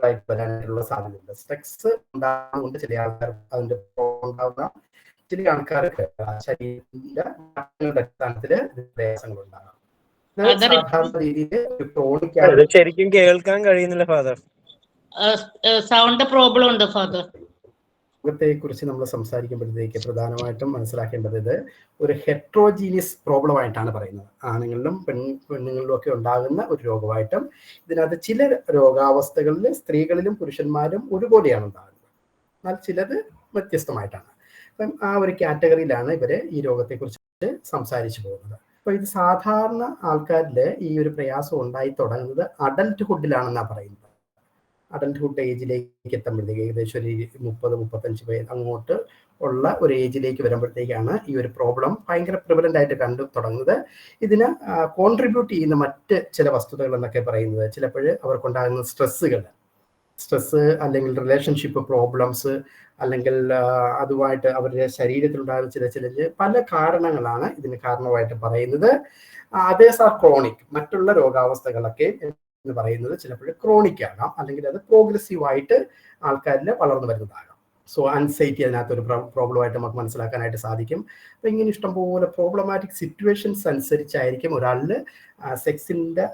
ആയിട്ട് വരാനായിട്ടുള്ള സാധ്യതയുണ്ട്. സ്ട്രെസ് ഉണ്ടാകുന്നതുകൊണ്ട് ചില ആൾക്കാർക്ക് അതിന്റെ ഉണ്ടാകുന്ന ചില ആൾക്കാർക്ക് ശരീരത്തിന്റെ മാറ്റങ്ങളുടെ അടിസ്ഥാനത്തിൽ പ്രയാസങ്ങൾ ഉണ്ടാകാം. സാധാരണ രീതിയിൽ ക്രോണിക് ശരിക്കും കേൾക്കാൻ കഴിയുന്നില്ല ഫാദർ. സൗണ്ട് പ്രോബ്ലം ഉണ്ട് ഫാദർ. രോഗത്തെ കുറിച്ച് നമ്മൾ സംസാരിക്കുമ്പോഴത്തേക്ക് പ്രധാനമായിട്ടും മനസ്സിലാക്കേണ്ടത് ഇത് ഒരു ഹെട്രോജീനിയസ് പ്രോബ്ലം ആയിട്ടാണ് പറയുന്നത്. ആണുങ്ങളിലും പെണ്ണുങ്ങളിലും ഒക്കെ ഉണ്ടാകുന്ന ഒരു രോഗമായിട്ടും ഇതിനകത്ത് ചില രോഗാവസ്ഥകളിൽ സ്ത്രീകളിലും പുരുഷന്മാരും ഒരുപോലെയാണ് ഉണ്ടാകുന്നത്, എന്നാൽ ചിലത് വ്യത്യസ്തമായിട്ടാണ്. അപ്പം ആ ഒരു കാറ്റഗറിയിലാണ് ഇവര് ഈ രോഗത്തെക്കുറിച്ച് സംസാരിച്ചു പോകുന്നത്. അപ്പൊ ഇത് സാധാരണ ആൾക്കാരിൽ ഈ ഒരു പ്രയാസം ഉണ്ടായി തുടങ്ങുന്നത് അഡൽട്ട്ഹുഡിലാണെന്നാണ് പറയുന്നത്. അഡൽട്ട്ഹുഡ് ഏജിലേക്ക് എത്തുമ്പോഴത്തേക്ക് ഏകദേശം ഒരു 30-35 അങ്ങോട്ട് ഉള്ള ഒരു ഏജിലേക്ക് വരുമ്പോഴത്തേക്കാണ് ഈ ഒരു പ്രോബ്ലം ഭയങ്കര പ്രിവലന്റ് ആയിട്ട് കണ്ടു തുടങ്ങുന്നത്. ഇതിന് കോൺട്രിബ്യൂട്ട് ചെയ്യുന്ന മറ്റ് ചില വസ്തുതകൾ എന്നൊക്കെ പറയുന്നത് ചിലപ്പോൾ അവർക്കുണ്ടാകുന്ന സ്ട്രെസ് അല്ലെങ്കിൽ റിലേഷൻഷിപ്പ് പ്രോബ്ലംസ് അല്ലെങ്കിൽ അതുമായിട്ട് അവരുടെ ശരീരത്തിലുണ്ടാകുന്ന ചില പല കാരണങ്ങളാണ് ഇതിന് കാരണമായിട്ട് പറയുന്നത്. അതേസ് ആർ ക്രോണിക്. മറ്റുള്ള രോഗാവസ്ഥകളൊക്കെ എന്ന് പറയുന്നത് ചിലപ്പോൾ ക്രോണിക് ആകാം, അല്ലെങ്കിൽ അത് പ്രോഗ്രസീവ് ആയിട്ട് ആൾക്കാരിൽ വളർന്നു വരുന്നതാകാം. സോ ആൻസൈറ്റി അതിനകത്തൊരു പ്രോബ്ലമായിട്ട് നമുക്ക് മനസ്സിലാക്കാനായിട്ട് സാധിക്കും. അപ്പം ഇങ്ങനെ ഇഷ്ടംപോലെ പ്രോബ്ലമാറ്റിക് സിറ്റുവേഷൻസ് അനുസരിച്ചായിരിക്കും ഒരാളിൽ സെക്സിൻ്റെ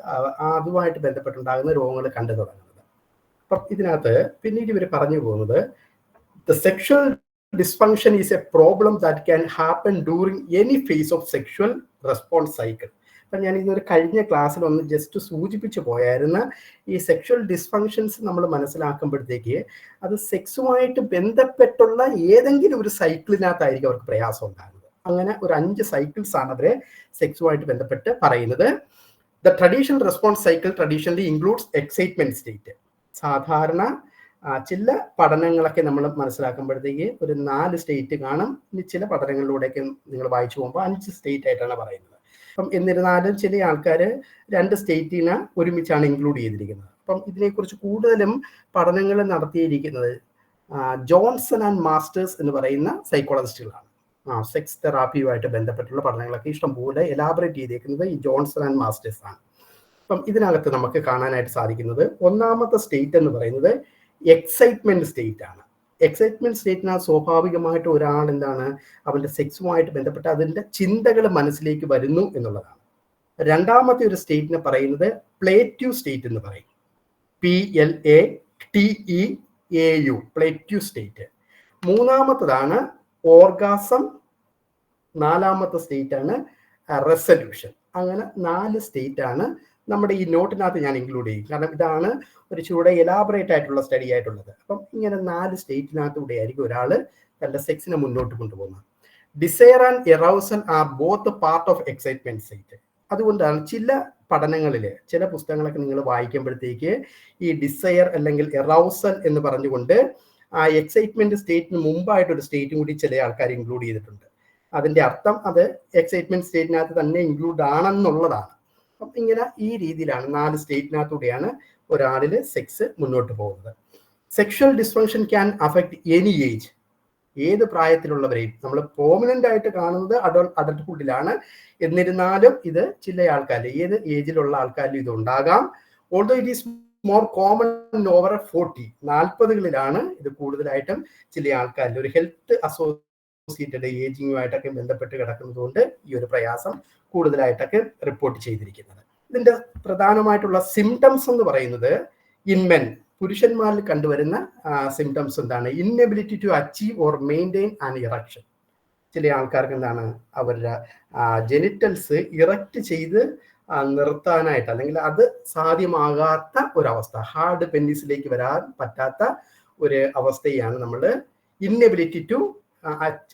അതുമായിട്ട് ബന്ധപ്പെട്ടുണ്ടാകുന്ന രോഗങ്ങൾ കണ്ടു തുടങ്ങുന്നത്. അപ്പം ഇതിനകത്ത് പിന്നീട് ഇവർ പറഞ്ഞു പോകുന്നത് the sexual dysfunction is a problem that can happen during any phase of sexual response cycle. അപ്പം ഞാൻ ഇതൊരു കഴിഞ്ഞ ക്ലാസ്സിൽ ഒന്ന് ജസ്റ്റ് സൂചിപ്പിച്ചു പോയായിരുന്നു. ഈ സെക്ഷൽ ഡിസ്ഫങ്ഷൻസ് നമ്മൾ മനസ്സിലാക്കുമ്പോഴത്തേക്ക് അത് സെക്സുമായിട്ട് ബന്ധപ്പെട്ടുള്ള ഏതെങ്കിലും ഒരു സൈക്കിളിനകത്തായിരിക്കും അവർക്ക് പ്രയാസം ഉണ്ടാകുന്നത്. അങ്ങനെ ഒരു 5 സൈക്കിൾസ് ആണ് അവരെ സെക്സുമായിട്ട് ബന്ധപ്പെട്ട് പറയുന്നത്. The traditional response cycle traditionally includes excitement state. സാധാരണ ചില പഠനങ്ങളൊക്കെ നമ്മൾ മനസ്സിലാക്കുമ്പോഴത്തേക്ക് ഒരു 4 സ്റ്റേറ്റ് കാണും. ഇനി ചില പഠനങ്ങളിലൂടെയൊക്കെ നിങ്ങൾ വായിച്ചു പോകുമ്പോൾ 5 സ്റ്റേറ്റ് ആയിട്ടാണ് പറയുന്നത്. അപ്പം എന്നിരുന്നാലും ചില ആൾക്കാർ 2 സ്റ്റേറ്റിനെ ഒരുമിച്ചാണ് ഇൻക്ലൂഡ് ചെയ്തിരിക്കുന്നത്. അപ്പം ഇതിനെക്കുറിച്ച് കൂടുതലും പഠനങ്ങൾ നടത്തിയിരിക്കുന്നത് ജോൺസൺ ആൻഡ് മാസ്റ്റേഴ്സ് എന്ന് പറയുന്ന സൈക്കോളജിസ്റ്റുകളാണ്. സെക്സ് തെറാപ്പിയുമായിട്ട് ബന്ധപ്പെട്ടുള്ള പഠനങ്ങളൊക്കെ ഇഷ്ടംപോലെ എലാബറേറ്റ് ചെയ്തേക്കുന്നത് ഈ ജോൺസൺ ആൻഡ് മാസ്റ്റേഴ്സ് ആണ്. അപ്പം ഇതിനകത്ത് നമുക്ക് കാണാനായിട്ട് സാധിക്കുന്നത് ഒന്നാമത്തെ സ്റ്റേറ്റ് എന്ന് പറയുന്നത് എക്സൈറ്റ്മെന്റ് സ്റ്റേറ്റ് ആണ്. എക്സൈറ്റ്മെന്റ് സ്റ്റേറ്റിനകത്ത് സ്വാഭാവികമായിട്ട് ഒരാൾ എന്താണ് അവന്റെ സെക്സുമായിട്ട് ബന്ധപ്പെട്ട് അതിന്റെ ചിന്തകൾ മനസ്സിലേക്ക് വരുന്നു എന്നുള്ളതാണ്. രണ്ടാമത്തെ ഒരു സ്റ്റേറ്റിനെ പറയുന്നത് പ്ലേറ്റീവ് സ്റ്റേറ്റ് എന്ന് പറയും. PLATEAU plateau state. മൂന്നാമത്തതാണ് ഓർഗാസം. 4ാമത്തെ സ്റ്റേറ്റ് ആണ് റെസല്യൂഷൻ. അങ്ങനെ 4 സ്റ്റേറ്റ് ആണ് നമ്മുടെ ഈ നോട്ടിനകത്ത് ഞാൻ ഇൻക്ലൂഡ് ചെയ്യും. കാരണം ഇതാണ് ഒരു ചൂടെ എലാബറേറ്റ് ആയിട്ടുള്ള സ്റ്റഡി ആയിട്ടുള്ളത്. അപ്പം ഇങ്ങനെ 4 സ്റ്റേറ്റിനകത്തൂടെ ആയിരിക്കും ഒരാൾ തന്റെ സെക്സിനെ മുന്നോട്ട് കൊണ്ടുപോകുന്നത്. Desire and arousal are both part of excitement state. അതുകൊണ്ടാണ് ചില പഠനങ്ങളിൽ ചില പുസ്തകങ്ങളൊക്കെ നിങ്ങൾ വായിക്കുമ്പോഴത്തേക്ക് ഈ ഡിസയർ അല്ലെങ്കിൽ എറൗസൽ എന്ന് പറഞ്ഞുകൊണ്ട് ആ എക്സൈറ്റ്മെന്റ് സ്റ്റേറ്റിന് മുമ്പായിട്ടൊരു സ്റ്റേറ്റും കൂടി ചില ആൾക്കാർ ഇൻക്ലൂഡ് ചെയ്തിട്ടുണ്ട്. അതിന്റെ അർത്ഥം അത് എക്സൈറ്റ്മെന്റ് സ്റ്റേറ്റിനകത്ത് തന്നെ ഇൻക്ലൂഡ് ആണെന്നുള്ളതാണ്. അപ്പം ഇങ്ങനെ ഈ രീതിയിലാണ് 4 സ്റ്റേറ്റിനകത്തൂടെയാണ് ഒരാളിൽ സെക്സ് മുന്നോട്ട് പോകുന്നത്. Sexual dysfunction can affect any age. ഏത് പ്രായത്തിലുള്ളവരെയും നമ്മൾ പ്രോമിനന്റ് ആയിട്ട് കാണുന്നത് അഡൽട്ട്ഹുഡിലാണ്. എന്നിരുന്നാലും ഇത് ചില ആൾക്കാരിൽ ഏത് ഏജിലുള്ള ആൾക്കാരിലും ഇത് ഉണ്ടാകാം. Although it is more common over 40. 40കളിലാണ് ഇത് കൂടുതലായിട്ടും ചില ആൾക്കാരിൽ ഒരു ഹെൽത്ത് അസോസിയേറ്റഡ് ഏജിങ്ങുമായിട്ടൊക്കെ ബന്ധപ്പെട്ട് കിടക്കുന്നത് കൊണ്ട് ഈ ഒരു പ്രയാസം കൂടുതലായിട്ടൊക്കെ റിപ്പോർട്ട് ചെയ്തിരിക്കുന്നത്. ഇതിന്റെ പ്രധാനമായിട്ടുള്ള സിംറ്റംസ് എന്ന് പറയുന്നത് ഇൻമെൻ പുരുഷന്മാരിൽ കണ്ടുവരുന്ന സിംറ്റംസ് എന്താണ്? Inability to achieve or maintain an erection. ചില ആൾക്കാർക്ക് എന്താണ് അവരുടെ ജെനിറ്റൽസ് ഇറക്റ്റ് ചെയ്ത് നിർത്താനായിട്ട് അല്ലെങ്കിൽ അത് സാധ്യമാകാത്ത ഒരവസ്ഥ, ഹാർഡ് പെന്നിസിലേക്ക് വരാൻ പറ്റാത്ത ഒരു അവസ്ഥയാണ് നമ്മൾ ഇൻഎബിലിറ്റി ടു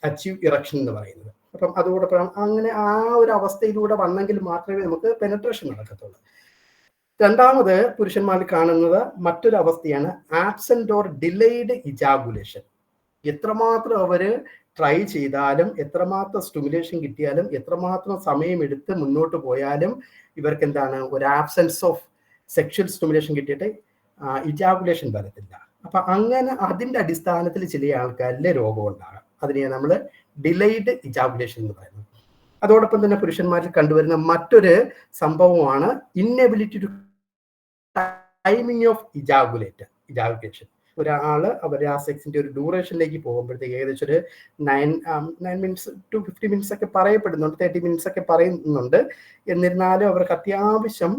അച്ചീവ് ഇറക്ഷൻ എന്ന് പറയുന്നത്. അപ്പം അതോടൊപ്പം അങ്ങനെ ആ ഒരു അവസ്ഥയിലൂടെ വന്നെങ്കിൽ മാത്രമേ നമുക്ക് പെനട്രേഷൻ നടക്കത്തുള്ളൂ. രണ്ടാമത് പുരുഷന്മാരിൽ കാണുന്നത് മറ്റൊരു അവസ്ഥയാണ് ആബ്സെന്റ് ഓർ ഡിലേഡ് ഇജാഗുലേഷൻ. എത്രമാത്രം അവര് ട്രൈ ചെയ്താലും എത്രമാത്രം സ്റ്റിമുലേഷൻ കിട്ടിയാലും എത്രമാത്രം സമയമെടുത്ത് മുന്നോട്ട് പോയാലും ഇവർക്ക് എന്താണ് ഒരു ആബ്സെൻസ് ഓഫ് സെക്ഷൽ സ്റ്റിമുലേഷൻ കിട്ടിയിട്ട് ഇജാഗുലേഷൻ വരത്തില്ല. അപ്പൊ അങ്ങനെ അതിന്റെ അടിസ്ഥാനത്തിൽ ചില ആൾക്കാരിൽ രോഗം ഉണ്ടാകാം. അതിനെയാണ് നമ്മൾ ഡിലേഡ് ഇജാഗുലേഷൻ എന്ന് പറയുന്നത്. അതോടൊപ്പം തന്നെ പുരുഷന്മാരിൽ കണ്ടുവരുന്ന മറ്റൊരു സംഭവമാണ് inability to timing of ejaculate. Ejaculation. ഒരാള് അവർ ആ സെക്സിന്റെ ഒരു ഡ്യൂറേഷനിലേക്ക് പോകുമ്പോഴത്തേക്ക് ഏകദേശം ഒരു 9 മിനിറ്റ്സ് ടു 50 മിനിറ്റ്സ് ഒക്കെ പറയപ്പെടുന്നുണ്ട്, 30 മിനിറ്റ്സ് ഒക്കെ പറയുന്നുണ്ട്. എന്നിരുന്നാലും അവർക്ക് അത്യാവശ്യം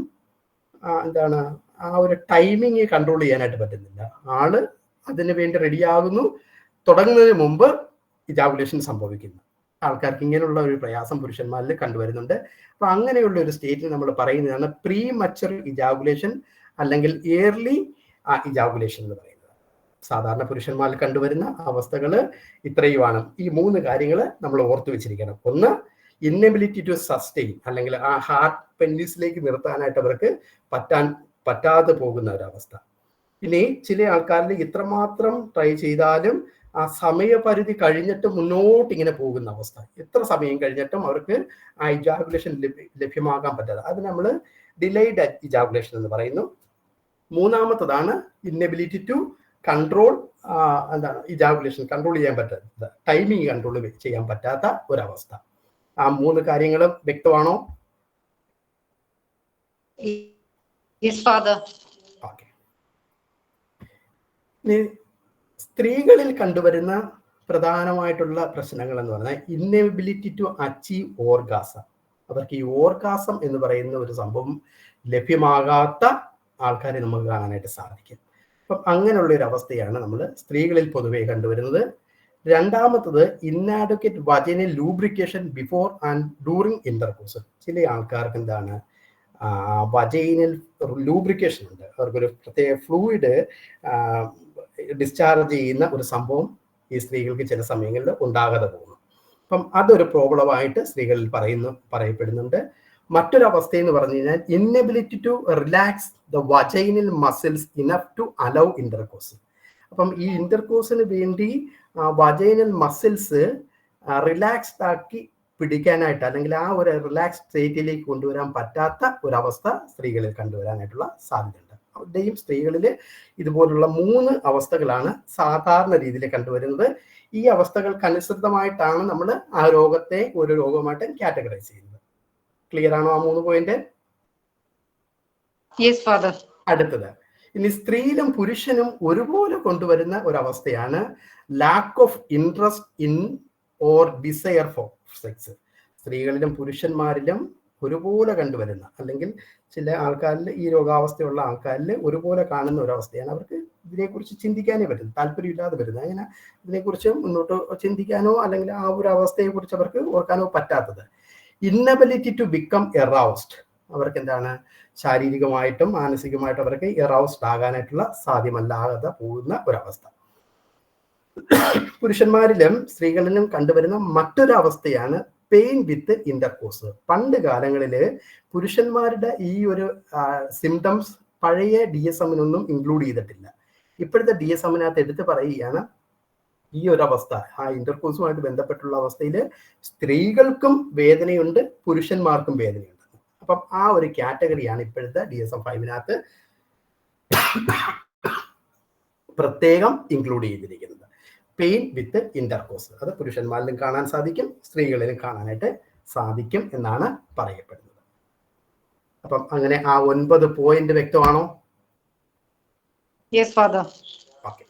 എന്താണ് ആ ഒരു ടൈമിങ് കൺട്രോൾ ചെയ്യാനായിട്ട് പറ്റുന്നില്ല. ആള് അതിന് വേണ്ടി റെഡിയാകുന്നു, തുടങ്ങുന്നതിന് മുമ്പ് ഇജാക്കുലേഷൻ സംഭവിക്കുന്നു. ആൾക്കാർക്ക് ഇങ്ങനെയുള്ള ഒരു പ്രയാസം പുരുഷന്മാരിൽ കണ്ടുവരുന്നുണ്ട്. അപ്പൊ അങ്ങനെയുള്ള ഒരു സ്റ്റേറ്റിൽ നമ്മൾ പറയുന്നതാണ് പ്രീ മച്ചർ ഇജാക്കുലേഷൻ അല്ലെങ്കിൽ ഇയർലി ഇജാക്കുലേഷൻ എന്ന് പറയുന്നത്. സാധാരണ പുരുഷന്മാരിൽ കണ്ടുവരുന്ന അവസ്ഥകൾ ഇത്രയുമാണ്. ഈ 3 കാര്യങ്ങൾ നമ്മൾ ഓർത്തു വെച്ചിരിക്കണം. ഒന്ന്, ഇന്നബിലിറ്റി ടു സസ്റ്റെയിൻ, അല്ലെങ്കിൽ ആ ഹാർട്ട് പെൻഡിസിലേക്ക് നിർത്താനായിട്ട് അവർക്ക് പറ്റാതെ പോകുന്ന ഒരവസ്ഥ. ഇനി ചില ആൾക്കാരിൽ ഇത്രമാത്രം ട്രൈ ചെയ്താലും ആ സമയപരിധി കഴിഞ്ഞിട്ട് മുന്നോട്ട് ഇങ്ങനെ പോകുന്ന അവസ്ഥ, എത്ര സമയം കഴിഞ്ഞിട്ടും അവർക്ക് ആ ഇജാക്കുലേഷൻ ലഭ്യമാകാൻ പറ്റാതെ, അത് നമ്മൾ ഡിലേഡ് ഇജാക്കുലേഷൻ എന്ന് പറയുന്നു. മൂന്നാമത്തതാണ് ഇന്നബിലിറ്റി ടു കൺട്രോൾ, എന്താണ് ഇജാക്കുലേഷൻ കൺട്രോൾ ചെയ്യാൻ പറ്റാത്ത, ടൈമിങ് കൺട്രോൾ ചെയ്യാൻ പറ്റാത്ത ഒരവസ്ഥ. ആ 3 കാര്യങ്ങളും വ്യക്തമാണോ? ഓക്കെ. സ്ത്രീകളിൽ കണ്ടുവരുന്ന പ്രധാനമായിട്ടുള്ള പ്രശ്നങ്ങൾ എന്ന് പറഞ്ഞാൽ ഇന്നബിലിറ്റി ടു അച്ചീവ് ഓർഗാസം. അവർക്ക് ഈ ഓർഗാസം എന്ന് പറയുന്ന ഒരു സംഭവം ലഭ്യമാകാത്ത ആൾക്കാരെ നമുക്ക് കാണാനായിട്ട് സാധിക്കും. അപ്പം അങ്ങനെയുള്ള ഒരു അവസ്ഥയാണ് നമ്മൾ സ്ത്രീകളിൽ പൊതുവെ കണ്ടുവരുന്നത്. രണ്ടാമത്തത് inadequate vaginal lubrication before and during intercourse. ചില ആൾക്കാർക്ക് എന്താണ് വജൈനൽ ലൂബ്രിക്കേഷൻ ഉണ്ട്, അവർക്കൊരു പ്രത്യേക ഫ്ലൂയിഡ് ഡിസ്ചാർജ് ചെയ്യുന്ന ഒരു സംഭവം ഈ സ്ത്രീകൾക്ക് ചില സമയങ്ങളിൽ ഉണ്ടാകാതെ പോകുന്നു. അപ്പം അതൊരു പ്രോബ്ലമായിട്ട് സ്ത്രീകളിൽ പറയപ്പെടുന്നുണ്ട്. മറ്റൊരവസ്ഥ എന്ന് പറഞ്ഞു കഴിഞ്ഞാൽ inability to relax the vaginal muscles enough to allow intercourse. അപ്പം ഈ ഇന്റർകോഴ്സിന് വേണ്ടി വജൈനൽ മസിൽസ് റിലാക്സ്ഡ് ആക്കി പിടിക്കാനായിട്ട്, അല്ലെങ്കിൽ ആ ഒരു റിലാക്സ് സ്റ്റേറ്റിലേക്ക് കൊണ്ടുവരാൻ പറ്റാത്ത ഒരവസ്ഥ സ്ത്രീകളിൽ കണ്ടുവരാനായിട്ടുള്ള സാധ്യതയുണ്ട്. അവിടെയും സ്ത്രീകളിൽ ഇതുപോലുള്ള 3 അവസ്ഥകളാണ് സാധാരണ രീതിയിൽ കണ്ടുവരുന്നത്. ഈ അവസ്ഥകൾക്കനുസൃതമായിട്ടാണ് നമ്മൾ ആ രോഗത്തെ ഒരു രോഗമായിട്ട് കാറ്റഗറൈസ് ചെയ്യുന്നത്. ക്ലിയർ ആണോ ആ 3 പോയിന്റ്? അടുത്തത്, ഇനി സ്ത്രീയിലും പുരുഷനും ഒരുപോലെ കൊണ്ടുവരുന്ന ഒരവസ്ഥയാണ് lack of interest in or desire for sex. സ്ത്രീകളിലും പുരുഷന്മാരിലും ഒരുപോലെ കണ്ടുവരുന്ന, അല്ലെങ്കിൽ ചില ആൾക്കാരിൽ ഈ രോഗാവസ്ഥയുള്ള ആൾക്കാരിൽ ഒരുപോലെ കാണുന്ന ഒരവസ്ഥയാണ്. അവർക്ക് ഇതിനെക്കുറിച്ച് ചിന്തിക്കാനേ പറ്റും, താല്പര്യമില്ലാതെ വരുന്നത്. അങ്ങനെ ഇതിനെക്കുറിച്ച് മുന്നോട്ട് ചിന്തിക്കാനോ അല്ലെങ്കിൽ ആ ഒരു അവസ്ഥയെക്കുറിച്ച് അവർക്ക് ഓർക്കാനോ പറ്റാത്തത്. ഇന്നബിലിറ്റി ടു ബിക്കം എറൗസ്ഡ്, അവർക്ക് എന്താണ് ശാരീരികമായിട്ടും മാനസികമായിട്ടും അവർക്ക് എറൗസ്ഡ് ആകാനായിട്ടുള്ള സാധ്യമല്ലാതെ പോകുന്ന ഒരവസ്ഥ. പുരുഷന്മാരിലും സ്ത്രീകളിലും കണ്ടുവരുന്ന മറ്റൊരു അവസ്ഥയാണ് പെയിൻ വിത്ത് ഇന്റർകോഴ്സ്. പണ്ട് കാലങ്ങളിൽ പുരുഷന്മാരുടെ ഈ ഒരു സിംറ്റംസ് പഴയ DSM-നൊന്നും ഇൻക്ലൂഡ് ചെയ്തിട്ടില്ല. ഇപ്പോഴത്തെ DSM-നകത്ത് എടുത്ത് പറയുകയാണ് ഈ ഒരു അവസ്ഥ, ആ ഇന്റർകോഴ്സുമായിട്ട് ബന്ധപ്പെട്ടുള്ള അവസ്ഥയിൽ സ്ത്രീകൾക്കും വേദനയുണ്ട്, പുരുഷന്മാർക്കും വേദനയുണ്ട്. അപ്പം ആ ഒരു കാറ്റഗറിയാണ് ഇപ്പോഴത്തെ DSM-5-നകത്ത് പ്രത്യേകം ഇൻക്ലൂഡ് ചെയ്തിരിക്കുന്നത്. പെയിൻ വിത്ത് ഇന്റർകോഴ്സ്, അത് പുരുഷന്മാരിലും കാണാൻ സാധിക്കും, സ്ത്രീകളിലും കാണാനായിട്ട് സാധിക്കും എന്നാണ് പറയപ്പെടുന്നത്. അപ്പം അങ്ങനെ ആ 9 പോയിന്റ് വ്യക്തമാണോ? ഓക്കെ.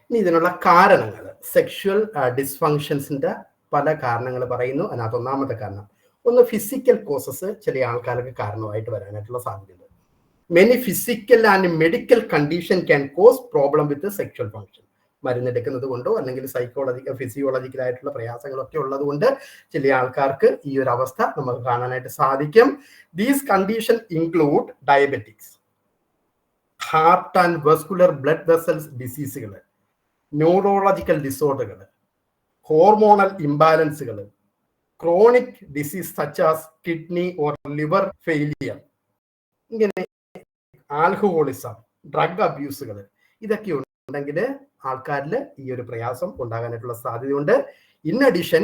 ഇനി ഇതിനുള്ള കാരണങ്ങൾ, സെക്ഷുവൽ ഡിസ്ഫങ്ഷൻസിന്റെ പല കാരണങ്ങൾ പറയുന്നു. അതിനകത്ത് ഒന്നാമത്തെ കാരണം, ഒന്ന് ഫിസിക്കൽ കോസസ് ചില ആൾക്കാർക്ക് കാരണമായിട്ട് വരാനായിട്ടുള്ള സാധ്യതയുണ്ട്. Many physical and medical condition can cause problem with the sexual function. മരുന്നെടുക്കുന്നത് കൊണ്ടോ അല്ലെങ്കിൽ ഫിസിയോളജിക്കൽ ആയിട്ടുള്ള പ്രയാസങ്ങളൊക്കെ ഉള്ളത് കൊണ്ട് ചില ആൾക്കാർക്ക് ഈ ഒരു അവസ്ഥ നമുക്ക് കാണാനായിട്ട് സാധിക്കും. These condition include diabetics, heart and vascular blood vessels ഡിസീസുകൾ, ന്യൂറോളജിക്കൽ ഡിസോർഡറുകൾ, ഹോർമോണൽ ഇംബാലൻസുകൾ, chronic disease such as kidney or liver failure, ഇങ്ങനെ ആൽക്കഹോളിസം, ഡ്രഗ് അബ്യൂസുകൾ, ഇതൊക്കെ ഉണ്ടെങ്കിൽ ആൾക്കാരിൽ ഈ ഒരു പ്രയാസം ഉണ്ടാകാനായിട്ടുള്ള സാധ്യതയുണ്ട്. In addition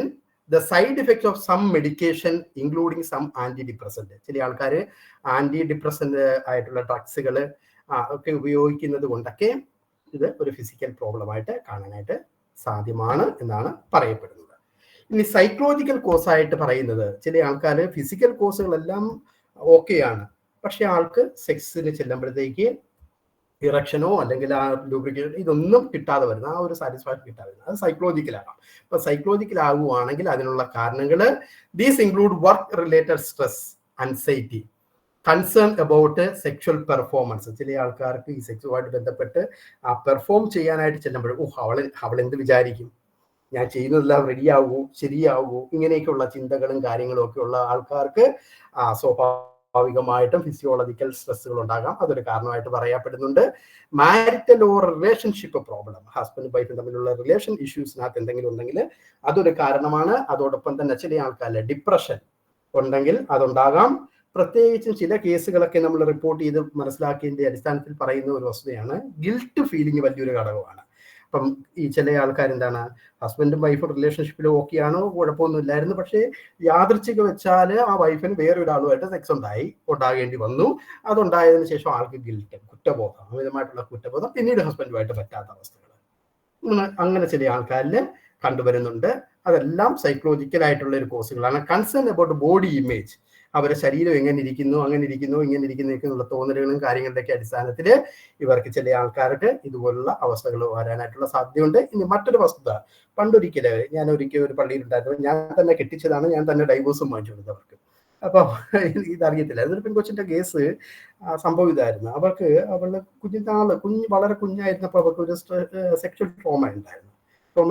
the side effect of some medication including some anti depressant, ചില ആൾക്കാർ ആന്റി ഡിപ്രസന്റ് ആയിട്ടുള്ള ഡ്രഗ്സുകൾ ഒക്കെ ഉപയോഗിക്കുന്നത് കൊണ്ടൊക്കെ ഇത് ഒരു ഫിസിക്കൽ പ്രോബ്ലം ആയിട്ട് കാണാനായിട്ട് സാധ്യമാണ് എന്നാണ് പറയപ്പെടുന്നത്. ഇനി സൈക്കോളജിക്കൽ കോസ് ആയിട്ട് പറയുന്നത്, ചില ആൾക്കാർ ഫിസിക്കൽ കോസുകളെല്ലാം ഓക്കെയാണ്, പക്ഷെ ആൾക്ക് സെക്സിന് ചെല്ലുമ്പോഴത്തേക്ക് ഇറക്ഷനോ അല്ലെങ്കിൽ ആ ലൂബ്രിക്കേഷൻ ഇതൊന്നും കിട്ടാതെ വരുന്ന ആ ഒരു സാറ്റിസ്ഫാക്ഷൻ കിട്ടാതെ വരുന്നത് അത് സൈക്കോളജിക്കലാകാം. അപ്പൊ സൈക്കോളജിക്കൽ ആകുവാണെങ്കിൽ അതിനുള്ള കാരണങ്ങൾ these include work related stress, anxiety, concern about sexual performance. ചില ആൾക്കാർക്ക് ഈ സെക്സുമായിട്ട് ബന്ധപ്പെട്ട് ആ പെർഫോം ചെയ്യാനായിട്ട് ചെല്ലുമ്പോൾ അവൾ എന്ത് വിചാരിക്കും, ഞാൻ ചെയ്യുന്നതെല്ലാം റെഡിയാവൂ, ശരിയാവൂ, ഇങ്ങനെയൊക്കെയുള്ള ചിന്തകളും കാര്യങ്ങളും ഒക്കെ ഉള്ള ആൾക്കാർക്ക് സ്വാഭാവികമായിട്ടും ഫിസിയോളജിക്കൽ സ്ട്രെസ്സുകൾ ഉണ്ടാകാം. അതൊരു കാരണമായിട്ട് പറയപ്പെടുന്നുണ്ട്. Marital or relationship problem, husband വൈഫും തമ്മിലുള്ള റിലേഷൻ ഇഷ്യൂസിനകത്ത് എന്തെങ്കിലും ഉണ്ടെങ്കിൽ അതൊരു കാരണമാണ്. അതോടൊപ്പം തന്നെ ചില ആൾക്കാരിലെ ഡിപ്രഷൻ ഉണ്ടെങ്കിൽ അതുണ്ടാകാം. പ്രത്യേകിച്ചും ചില കേസുകളൊക്കെ നമ്മൾ റിപ്പോർട്ട് ചെയ്ത് മനസ്സിലാക്കിയതിന്റെ അടിസ്ഥാനത്തിൽ പറയുന്ന ഒരു വസ്തുതയാണ് ഗിൽറ്റ് ഫീലിംഗ് വലിയൊരു ഘടകമാണ്. അപ്പം ഈ ചില ആൾക്കാർ എന്താണ്, ഹസ്ബൻഡും വൈഫും റിലേഷൻഷിപ്പിൽ ഓക്കെയാണോ, കുഴപ്പമൊന്നും ഇല്ലായിരുന്നു, പക്ഷേ യാദൃച്ഛിക വെച്ചാൽ ആ വൈഫിന് വേറൊരാളുമായിട്ട് സെക്സ് ഉണ്ടാകേണ്ടി വന്നു. അതുണ്ടായതിനു ശേഷം ആൾക്ക് ഗിൽറ്റ്, കുറ്റബോധം, അമിതമായിട്ടുള്ള കുറ്റബോധം, പിന്നീട് ഹസ്ബൻഡുമായിട്ട് പറ്റാത്ത അവസ്ഥകൾ അങ്ങനെ ചില ആൾക്കാരിൽ കണ്ടുവരുന്നുണ്ട്. അതെല്ലാം സൈക്കോളജിക്കൽ ആയിട്ടുള്ള ഒരു കോസുകളാണ്. കൺസേൺ അബൌട്ട് ബോഡി ഇമേജ്, അവരുടെ ശരീരം എങ്ങനെ ഇരിക്കുന്നു, അങ്ങനെ ഇരിക്കുന്നു, ഇങ്ങനെ ഇരിക്കുന്നൊക്കെയുള്ള തോന്നലുകളും കാര്യങ്ങളുടെയൊക്കെ അടിസ്ഥാനത്തിൽ ഇവർക്ക് ചില ആൾക്കാർക്ക് ഇതുപോലുള്ള അവസ്ഥകൾ വരാനായിട്ടുള്ള സാധ്യതയുണ്ട്. ഇനി മറ്റൊരു വസ്തുത, പണ്ടൊരിക്കല് ഞാൻ ഒരു പള്ളിയിലുണ്ടായിരുന്നു, ഞാൻ തന്നെ കെട്ടിച്ചതാണ്, ഞാൻ തന്നെ ഡൈവോഴ്സും വാങ്ങിച്ചു കൊടുത്തവർക്ക്. അപ്പം ഇതറിയത്തില്ല. അതൊരു പെൺകൊച്ചിന്റെ കേസ് സംഭവം ഇതായിരുന്നു. അവളുടെ വളരെ കുഞ്ഞായിരുന്നപ്പോൾ അവർക്ക് ഒരു സെക്ഷൽ ട്രോമ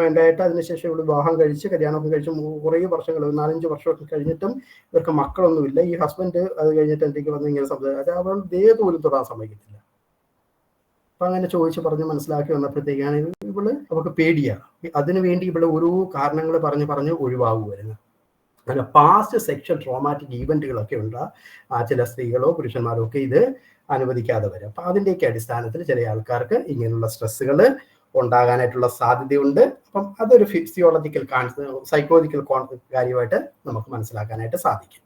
ഉണ്ടായിട്ട് അതിനുശേഷം ഇവിടെ വിവാഹം കഴിച്ച് കല്യാണമൊക്കെ കഴിച്ച് കുറേ വർഷങ്ങൾ, 4-5 വർഷമൊക്കെ കഴിഞ്ഞിട്ടും ഇവർക്ക് മക്കളൊന്നുമില്ല. ഈ ഹസ്ബൻഡ് അത് കഴിഞ്ഞിട്ട് എന്തെങ്കിലും വന്ന് ഇങ്ങനെ സംസാരിക്കും, അവൾ ദേഹത്ത് പോലും തൊടാൻ സമ്മതിക്കത്തില്ല. അപ്പൊ അങ്ങനെ ചോദിച്ച് പറഞ്ഞ് മനസ്സിലാക്കി വന്നപ്പോഴത്തേക്കാണ് അവർക്ക് പേടിയാണ്. അതിനുവേണ്ടി ഇവിടെ ഓരോ കാരണങ്ങൾ പറഞ്ഞ് ഒഴിവാകുമായിരുന്നു. അങ്ങനെ പാസ്റ്റ് സെക്ഷൽ ട്രോമാറ്റിക് ഈവന്റുകളൊക്കെ ഉണ്ട്. ചില സ്ത്രീകളോ പുരുഷന്മാരോ ഒക്കെ ഇത് അനുവദിക്കാതെ വരും. അപ്പൊ അതിൻ്റെയൊക്കെ അടിസ്ഥാനത്തിൽ ചില ആൾക്കാർക്ക് ഇങ്ങനെയുള്ള സ്ട്രെസ്സുകൾ ഉണ്ടാകാനായിട്ടുള്ള സാധ്യതയുണ്ട്. അപ്പം അതൊരു ഫിസിയോളജിക്കൽ സൈക്കോളജിക്കൽ കാര്യമായിട്ട് നമുക്ക് മനസ്സിലാക്കാനായിട്ട് സാധിക്കും.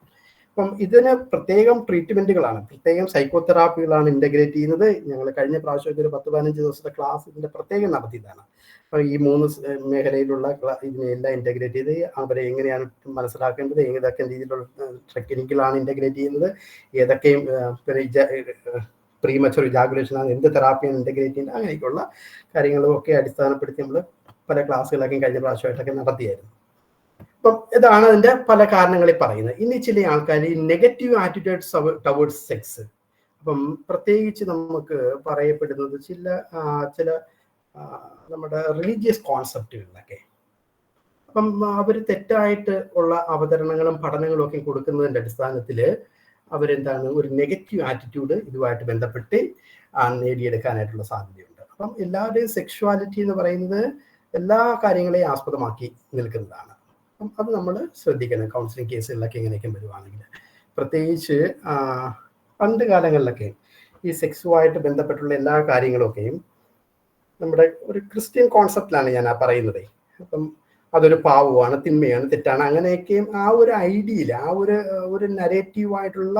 അപ്പം ഇതിന് പ്രത്യേകം ട്രീറ്റ്മെന്റുകളാണ്, പ്രത്യേകം സൈക്കോതെറാപ്പികളാണ് ഇന്റഗ്രേറ്റ് ചെയ്യുന്നത്. ഞങ്ങൾ കഴിഞ്ഞ പ്രാവശ്യം ഒരു 10-15 ദിവസത്തെ ക്ലാസ് ഇതിന്റെ പ്രത്യേകം നടത്തിയതാണ്. അപ്പൊ ഈ 3 മേഖലയിലുള്ള ഇതിനെല്ലാം ഇന്റഗ്രേറ്റ് ചെയ്ത് അവരെ എങ്ങനെയാണ് മനസ്സിലാക്കേണ്ടത്, ഏതൊക്കെ രീതിയിലുള്ള ടെക്നിക്കുകളാണ് ഇന്റഗ്രേറ്റ് ചെയ്യുന്നത്, ഏതൊക്കെ പ്രീമച്ചുർ ഇജാക്കുലേഷൻ ആണ്, എന്ത് തെറാപ്പിയാണ് ഇന്റഗ്രേറ്റ് ചെയ്യുന്നത്, അങ്ങനെയൊക്കെയുള്ള കാര്യങ്ങളും ഒക്കെ അടിസ്ഥാനപ്പെടുത്തി നമ്മൾ പല ക്ലാസ്സുകളൊക്കെ കഴിഞ്ഞ പ്രാവശ്യമായിട്ടൊക്കെ നടത്തിയായിരുന്നു. അപ്പം ഇതാണ് അതിന്റെ പല കാരണങ്ങളിൽ പറയുന്നത്. ഇനി ചില ആൾക്കാർ ഈ നെഗറ്റീവ് ആറ്റിറ്റ്യൂഡ്സ് ടവേർഡ്സ് സെക്സ്, അപ്പം പ്രത്യേകിച്ച് നമുക്ക് പറയപ്പെടുന്നത് ചില നമ്മുടെ റിലീജിയസ് കോൺസെപ്റ്റുകളിലൊക്കെ അപ്പം അവർ തെറ്റായിട്ട് ഉള്ള അവതരണങ്ങളും പഠനങ്ങളും ഒക്കെ കൊടുക്കുന്നതിൻ്റെ അടിസ്ഥാനത്തിൽ അവരെന്താണ് ഒരു നെഗറ്റീവ് ആറ്റിറ്റ്യൂഡ് ഇതുമായിട്ട് ബന്ധപ്പെട്ട് നേടിയെടുക്കാനായിട്ടുള്ള സാധ്യതയുണ്ട്. അപ്പം എല്ലാവരുടെയും സെക്ഷുവാലിറ്റി എന്ന് പറയുന്നത് എല്ലാ കാര്യങ്ങളെയും ആസ്പദമാക്കി നിൽക്കുന്നതാണ്. അപ്പം അത് നമ്മൾ ശ്രദ്ധിക്കണം. കൗൺസിലിംഗ് കേസുകളിലൊക്കെ എങ്ങനെയൊക്കെ വരുവാണെങ്കിൽ, പ്രത്യേകിച്ച് പണ്ട് കാലങ്ങളിലൊക്കെ ഈ സെക്സുമായിട്ട് ബന്ധപ്പെട്ടുള്ള എല്ലാ കാര്യങ്ങളൊക്കെയും നമ്മുടെ ഒരു ക്രിസ്ത്യൻ കോൺസെപ്റ്റിലാണ് ഞാൻ പറയുന്നത്. അപ്പം അതൊരു പാവമാണ്, തിന്മയാണ്, തെറ്റാണ്, അങ്ങനെയൊക്കെയും ആ ഒരു ഐഡിയയിൽ ഒരു നരേറ്റീവായിട്ടുള്ള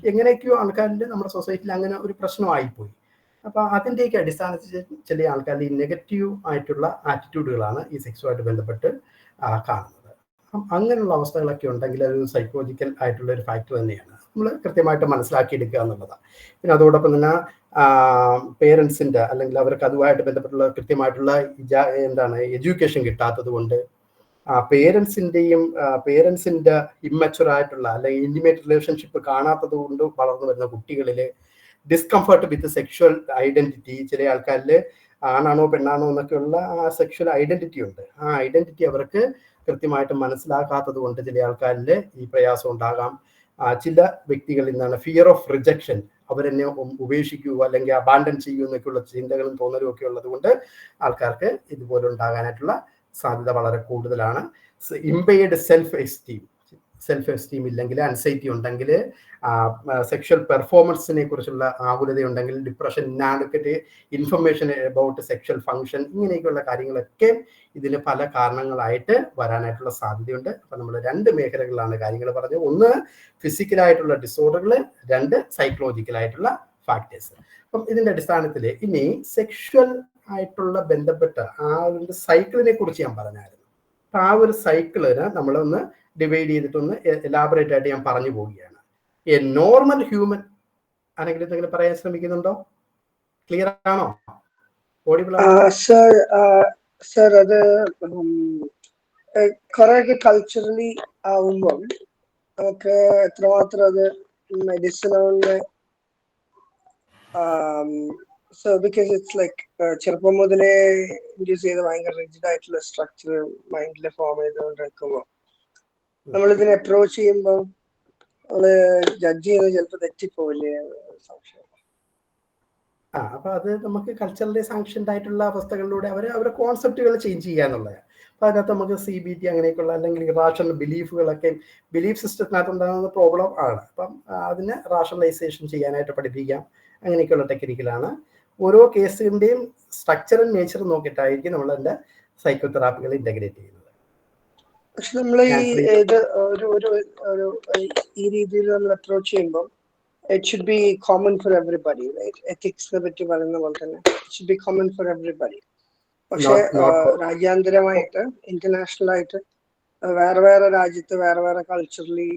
എങ്ങനെയൊക്കെയോ ആൾക്കാരിൽ നമ്മുടെ സൊസൈറ്റിയിൽ അങ്ങനെ ഒരു പ്രശ്നമായിപ്പോയി. അപ്പൊ അതിൻ്റെയൊക്കെ അടിസ്ഥാനത്തിൽ ചില ആൾക്കാരിൽ ഈ നെഗറ്റീവ് ആയിട്ടുള്ള ആറ്റിറ്റ്യൂഡുകളാണ് ഈ സെക്സുമായിട്ട് ബന്ധപ്പെട്ട് കാണുന്നത്. അപ്പം അങ്ങനെയുള്ള അവസ്ഥകളൊക്കെ ഉണ്ടെങ്കിൽ അത് സൈക്കോളജിക്കൽ ആയിട്ടുള്ള ഒരു ഫാക്ടർ തന്നെയാണ്, നമ്മൾ കൃത്യമായിട്ട് മനസ്സിലാക്കിയെടുക്കുക എന്നുള്ളതാണ്. പിന്നെ അതോടൊപ്പം തന്നെ പേരൻസിൻ്റെ അല്ലെങ്കിൽ അവർക്ക് അതുമായിട്ട് ബന്ധപ്പെട്ടുള്ള കൃത്യമായിട്ടുള്ള എഡ്യൂക്കേഷൻ കിട്ടാത്തത് കൊണ്ട് പേരൻസിൻ്റെ ഇമ്മച്ചുവർ ആയിട്ടുള്ള അല്ലെങ്കിൽ ഇൻറ്റിമേറ്റ് റിലേഷൻഷിപ്പ് കാണാത്തത് കൊണ്ട് വളർന്നു വരുന്ന കുട്ടികളിൽ ഡിസ്കംഫർട്ട് വിത്ത് സെക്ഷുവൽ ഐഡന്റിറ്റി, ചില ആൾക്കാരിൽ ആണാണോ പെണ്ണാണോ എന്നൊക്കെയുള്ള ആ സെക്ഷുവൽ ഐഡന്റിറ്റി ഉണ്ട്. ആ ഐഡന്റിറ്റി അവർക്ക് കൃത്യമായിട്ട് മനസ്സിലാക്കാത്തത് കൊണ്ട് ചില ആൾക്കാരിൽ ഈ പ്രയാസം ഉണ്ടാകാം. ചില വ്യക്തികളിൽ നിന്നാണ് ഫിയർ ഓഫ് റിജക്ഷൻ, അവരെന്നെ ഉപേക്ഷിക്കുക അല്ലെങ്കിൽ അബാൻഡൻ ചെയ്യുക എന്നൊക്കെയുള്ള ചിന്തകളും തോന്നലും ഒക്കെ ഉള്ളത് കൊണ്ട് ആൾക്കാർക്ക് ഇതുപോലെ ഉണ്ടാകാനായിട്ടുള്ള സാധ്യത വളരെ കൂടുതലാണ്. ഇംപെയർഡ് സെൽഫ് എസ്റ്റീം ഇല്ലെങ്കിൽ, അൻസൈറ്റി ഉണ്ടെങ്കിൽ, സെക്ഷൽ പെർഫോമൻസിനെ കുറിച്ചുള്ള ആകുലതയുണ്ടെങ്കിൽ, depression, inadequate information about sexual function, ഇങ്ങനെയൊക്കെയുള്ള കാര്യങ്ങളൊക്കെ ഇതിന് പല കാരണങ്ങളായിട്ട് വരാനായിട്ടുള്ള സാധ്യതയുണ്ട്. അപ്പം നമ്മൾ 2 മേഖലകളിലാണ് കാര്യങ്ങൾ പറഞ്ഞത്. ഒന്ന് ഫിസിക്കലായിട്ടുള്ള ഡിസോർഡറുകൾ, 2 സൈക്കോളജിക്കലായിട്ടുള്ള ഫാക്ടേഴ്സ്. അപ്പം ഇതിൻ്റെ അടിസ്ഥാനത്തിൽ ഇനി സെക്ഷൽ ആയിട്ടുള്ള ബന്ധപ്പെട്ട ആ ഒരു സൈക്കിളിനെ കുറിച്ച് ഞാൻ പറഞ്ഞായിരുന്നു. അപ്പം ആ ഒരു സൈക്കിളിന് നമ്മളൊന്ന് ഡിവൈഡ് ചെയ്തിട്ടൊന്ന് എലാബറേറ്റ് ആയിട്ട് ഞാൻ പറഞ്ഞു പോവുകയാണ്. എ നോർമൽ ഹ്യൂമൻ ആരെങ്കിലും എന്തെങ്കിലും പറയാൻ ശ്രമിക്കുന്നുണ്ടോ? ക്ലിയർ ആണോ? ഓഡിബിൾ സർ അത് കുറെയൊക്കെ കൾച്ചറലി ആവുമ്പം നമുക്ക് എത്രമാത്രം അത് മെഡിസിനുകളുടെ സോ ബിക്കോസ് ഇറ്റ്സ് ലൈക്ക് ചെറുപ്പം മുതലേ ഇൻഡ്യൂസ് ചെയ്ത് ഭയങ്കര റിജിഡ് ആയിട്ടുള്ള സ്ട്രക്ചർ മൈൻഡിൽ ഫോം ചെയ്തുകൊണ്ടിരിക്കുമ്പോൾ നമ്മളിതിനെ അപ്രോച്ച് ചെയ്യുമ്പോൾ നമ്മള് ജഡ്ജ് ചെയ്യുന്നത് ചിലപ്പോൾ തെറ്റിപ്പോവില്ലേ സംശയം. അപ്പൊ അത് നമുക്ക് കൾച്ചറലി സാങ്ഷൻഡ് ആയിട്ടുള്ള അവസ്ഥകളിലൂടെ അവരുടെ കോൺസെപ്റ്റുകൾ ചേഞ്ച് ചെയ്യാന്നുള്ളതാണ്. അപ്പൊ അതിനകത്ത് നമുക്ക് CBT അങ്ങനെയൊക്കെയുള്ള അല്ലെങ്കിൽ റാഷണൽ ബിലീഫുകളൊക്കെ ബിലീഫ് സിസ്റ്റത്തിനകത്ത് ഉണ്ടാകുന്ന പ്രോബ്ലം ആണ്. അപ്പം അതിനെ റാഷണലൈസേഷൻ ചെയ്യാനായിട്ട് പഠിപ്പിക്കാം. അങ്ങനെയൊക്കെയുള്ള ടെക്നിക്കലാണ്. ഓരോ കേസിന്റെയും സ്ട്രക്ചറും നേച്ചറും നോക്കിയിട്ടായിരിക്കും നമ്മൾ അതിന്റെ സൈക്കോതെറാപ്പികൾ ഇന്റഗ്രേറ്റ് ചെയ്യുന്നത്. പക്ഷെ നമ്മൾ ഈ രീതിയിൽ നമ്മൾ അപ്രോച്ച് ചെയ്യുമ്പോൾ it should be common for everybody, right? Ethics പറ്റി പറയുന്ന പോലെ തന്നെ it should be common for everybody. പക്ഷെ രാജ്യാന്തരമായിട്ട് ഇന്റർനാഷണൽ ആയിട്ട് വേറെ രാജ്യത്ത് വേറെ കൾച്ചറലി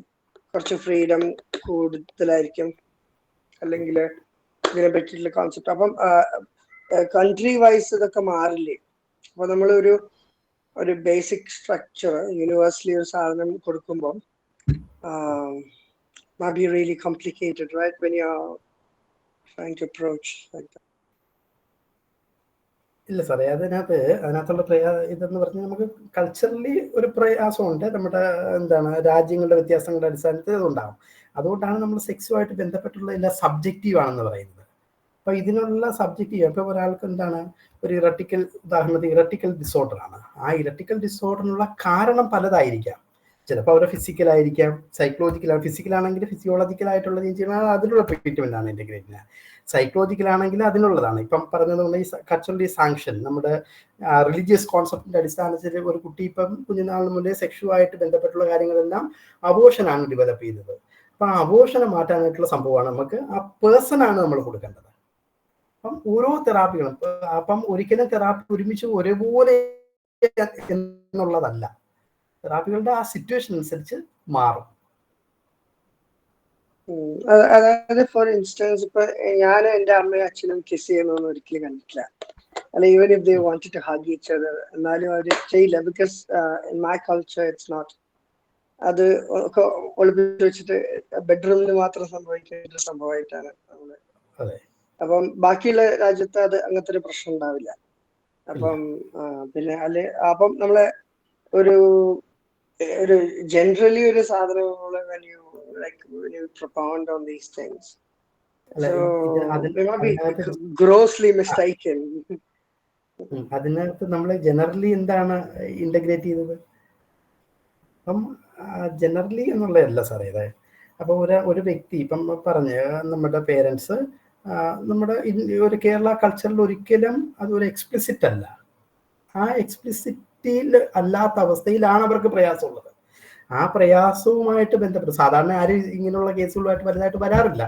കുറച്ച് ഫ്രീഡം കൂടുതലായിരിക്കും, അല്ലെങ്കിൽ ഇതിനെ പറ്റിയിട്ടുള്ള കോൺസെപ്റ്റ്. അപ്പം കൺട്രി വൈസ് ഇതൊക്കെ മാറില്ലേ? അപ്പൊ നമ്മൾ ഒരു ബേസിക് സ്ട്രക്ചർ യൂണിവേഴ്സലി ഒരു സാധനം കൊടുക്കുമ്പോൾ might be really complicated, right, when you're trying to approach like that. ഇല്ല സാറേ, അതിനകത്തുള്ള ഇതെന്ന് പറഞ്ഞാൽ നമുക്ക് കൾച്ചറലി ഒരു പ്രയാസമുണ്ട്. നമ്മുടെ രാജ്യങ്ങളുടെ വ്യത്യാസങ്ങളുടെ അടിസ്ഥാനത്തിൽ അതുണ്ടാകും. അതുകൊണ്ടാണ് നമ്മൾ സെക്സുമായിട്ട് ബന്ധപ്പെട്ടുള്ള എല്ലാം സബ്ജക്റ്റീവ് ആണെന്ന് പറയുന്നത്. അപ്പൊ ഇതിനുള്ള സബ്ജക്റ്റീവ് ഇപ്പൊ ഒരാൾക്ക് ഒരു ഉദാഹരണത്തിന് ഇറട്ടിക്കൽ ഡിസോർഡർ ആണ്. ആ ഇറട്ടിക്കൽ ഡിസോർഡറിനുള്ള കാരണം പലതായിരിക്കാം. ചിലപ്പോൾ അവരുടെ ഫിസിക്കലായിരിക്കാം, സൈക്കോളജിക്കലാണ്. ഫിസിക്കലാണെങ്കിൽ ഫിസിയോളജിക്കലായിട്ടുള്ള ചേഞ്ച് അതിനുള്ള ട്രീറ്റ്മെന്റ് ആണ് ഇന്റഗ്രേറ്റ്. സൈക്കോളജിക്കലാണെങ്കിൽ അതിനുള്ളതാണ്. ഇപ്പം പറഞ്ഞതുകൊണ്ട് ഈ കൾച്ചറലി സാങ്ഷൻ നമ്മുടെ റിലീജിയസ് കോൺസെപ്റ്റിന്റെ അടിസ്ഥാനത്തിൽ ഒരു കുട്ടി ഇപ്പം കുഞ്ഞുനാളിന് മുന്നേ സെക്ഷുവായിട്ട് ബന്ധപ്പെട്ടുള്ള കാര്യങ്ങളെല്ലാം അബോർഷനാണ് ഡെവലപ്പ് ചെയ്തത്. അപ്പൊ ആ അബോർഷനെ മാറ്റാനായിട്ടുള്ള സംഭവമാണ് നമുക്ക് ആ പേഴ്സണാണ് നമ്മൾ കൊടുക്കേണ്ടത്. അപ്പം ഓരോ തെറാപ്പികളും അപ്പം ഒരിക്കലും തെറാപ്പി ഒരുമിച്ച് ഒരേപോലെ എന്നുള്ളതല്ല. തെറാപ്പികളുടെ ആ സിറ്റുവേഷൻ അനുസരിച്ച് മാറും. അതായത് ഫോർ ഇൻസ്റ്റൻസ് ഇപ്പൊ ഞാൻ എന്റെ അമ്മയും അച്ഛനും കിസ് ചെയ്യുന്നൊന്നും ഒരിക്കലും കണ്ടിട്ടില്ല. അല്ല, even if they wanted to hug each other, എന്നാലും അവര് ചെയ്യില്ല. Because in my culture it's not. അത് ഒളിപ്പിച്ച് വെച്ചിട്ട് ബെഡ്റൂമിൽ മാത്രം സംഭവിക്കുന്ന ഒരു സംഭവമായിട്ടാണ് നമ്മള്. അപ്പം ബാക്കിയുള്ള രാജ്യത്ത് അത് അങ്ങനത്തെ ഒരു പ്രശ്നം ഉണ്ടാവില്ല. അപ്പം പിന്നെ അപ്പം നമ്മളെ ഒരു generally ഒരു സാധനം when you propound on these things, so they might be grossly mistaken. അതിനകത്ത് നമ്മൾ ജനറലി എന്താണ് ഇന്റഗ്രേറ്റ് ചെയ്തത്? അപ്പം ജനറലി എന്നുള്ളതല്ല സാറേ ഇത്. അപ്പൊ ഒരു വ്യക്തി ഇപ്പം പറഞ്ഞ് നമ്മുടെ പേരൻസ് നമ്മുടെ ഒരു കേരള കൾച്ചറിൽ ഒരിക്കലും അതൊരു എക്സ്പ്ലിസിറ്റ് അല്ല. ആ എക്സ്പ്ലിസിറ്റിയിൽ അല്ലാത്ത അവസ്ഥയിലാണ് അവർക്ക് പ്രയാസമുള്ളത്. ആ പ്രയാസവുമായിട്ട് ബന്ധപ്പെട്ട് സാധാരണ ആരും ഇങ്ങനെയുള്ള കേസുകളുമായിട്ട് വലുതായിട്ട് വരാറില്ല.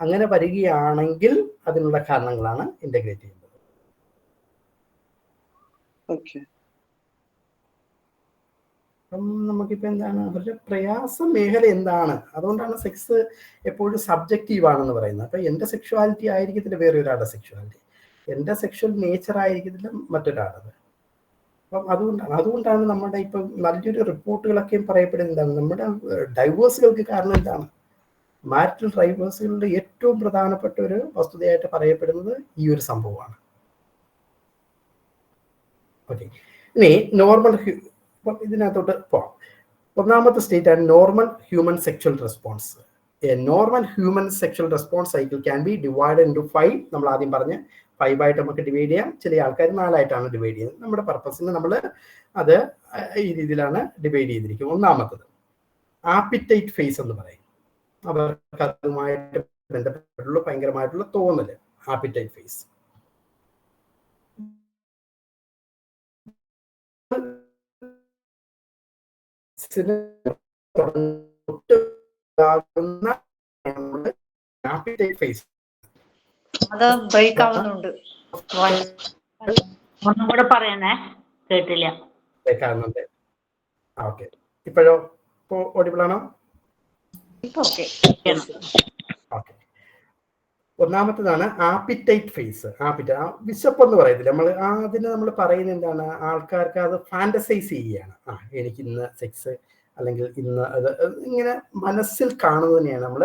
അങ്ങനെ വരികയാണെങ്കിൽ അതിനുള്ള കാരണങ്ങളാണ് ഇന്റഗ്രേറ്റ് ചെയ്യുന്നത്. അപ്പം നമുക്കിപ്പോൾ അവരുടെ പ്രയാസ മേഖല എന്താണ്? അതുകൊണ്ടാണ് സെക്സ് എപ്പോഴും സബ്ജക്റ്റീവ് ആണെന്ന് പറയുന്നത്. അപ്പൊ എൻ്റെ സെക്ഷുവാലിറ്റി ആയിരിക്കത്തില്ല വേറെ ഒരാളുടെ സെക്ഷുവാലിറ്റി, എൻ്റെ സെക്ഷൽ നേച്ചർ ആയിരിക്കത്തില്ല മറ്റൊരാളത്. അപ്പം അതുകൊണ്ടാണ് നമ്മുടെ ഇപ്പം നല്ലൊരു റിപ്പോർട്ടുകളൊക്കെയും പറയപ്പെടുന്നത് നമ്മുടെ ഡൈവേഴ്സുകൾക്ക് കാരണം എന്താണ്? മാരിറ്റൽ ഡൈവേഴ്സുകളുടെ ഏറ്റവും പ്രധാനപ്പെട്ട ഒരു വസ്തുതയായിട്ട് പറയപ്പെടുന്നത് ഈ ഒരു സംഭവമാണ്. ഓക്കെ, ഇനി നോർമൽ ഇതിനകത്തോട്ട് പോവാം. ഒന്നാമത്തെ സ്റ്റേറ്റ് ആണ് normal human sexual response. A normal human sexual response cycle can be divide into 5. നമ്മൾ ആദ്യം പറഞ്ഞ് 5 ആയിട്ട് നമുക്ക് ഡിവൈഡ് ചെയ്യാം. ചില ആൾക്കാർ 4 ആയിട്ടാണ് ഡിവൈഡ് ചെയ്യുന്നത്. നമ്മുടെ പർപ്പസിന് നമ്മൾ അത് ഈ രീതിയിലാണ് ഡിവൈഡ് ചെയ്തിരിക്കുന്നത്. ഒന്നാമത്തത് ആപ്പിറ്റൈറ്റ് ഫേസ് എന്ന് പറയും. അവർക്ക് അതുമായിട്ട് ബന്ധപ്പെട്ടുള്ള ഭയങ്കരമായിട്ടുള്ള തോന്നല്, ആപ്പിറ്റൈറ്റ് ഫേസ്. ആപ്പിറ്റൈറ്റ് ഫേസ് അത് ബ്രേക്ക് ആവുന്നുണ്ട്. ഒന്നും കൂടെ പറയണേ, കേട്ടില്ല. ഓക്കെ, ഇപ്പോഴോ? ഓഡിബിൾ ആണോ? ഓക്കെ. ഓക്കെ, ഒന്നാമത്തേതാണ് ആപ്പിറ്റൈറ്റ് ഫേസ്. വിശപ്പ് എന്ന് പറയത്തില്ല നമ്മൾ, അതിന് നമ്മൾ പറയുന്നത് എന്താണ്, ആൾക്കാർക്ക് അത് ഫാന്റസൈസ് ചെയ്യുകയാണ്. എനിക്ക് ഇന്ന് സെക്സ് അല്ലെങ്കിൽ ഇന്ന് അത് ഇങ്ങനെ മനസ്സിൽ കാണുന്നതിനെയാണ് നമ്മൾ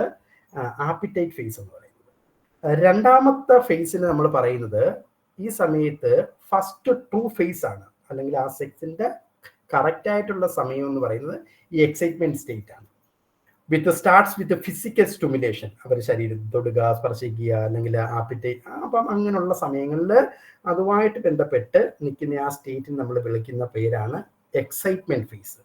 ആപ്പിറ്റൈറ്റ് ഫേസ് എന്ന് പറയുന്നത്. രണ്ടാമത്തെ ഫേസിന് നമ്മൾ പറയുന്നത് ഈ സമയത്ത് ഫസ്റ്റ് ട്രൂ ഫേസ് ആണ്, അല്ലെങ്കിൽ ആ സെക്സിന്റെ കറക്റ്റ് ആയിട്ടുള്ള സമയം എന്ന് പറയുന്നത് ഈ എക്സൈറ്റ്മെന്റ് സ്റ്റേറ്റ് ആണ്. സ്റ്റാർട്ട്സ് വിത്ത് ഫിസിക്കൽ സ്റ്റിമുലേഷൻ, അവർ ശരീരത്തിൽ തൊടുക, സ്പർശിക്കുക, അല്ലെങ്കിൽ ആപ്പിറ്റൈറ്റ്. അപ്പം അങ്ങനെയുള്ള സമയങ്ങളിൽ അതുമായിട്ട് ബന്ധപ്പെട്ട് നിൽക്കുന്ന ആ സ്റ്റേറ്റിന് നമ്മൾ വിളിക്കുന്ന പേരാണ് എക്സൈറ്റ്മെന്റ് ഫേസ്.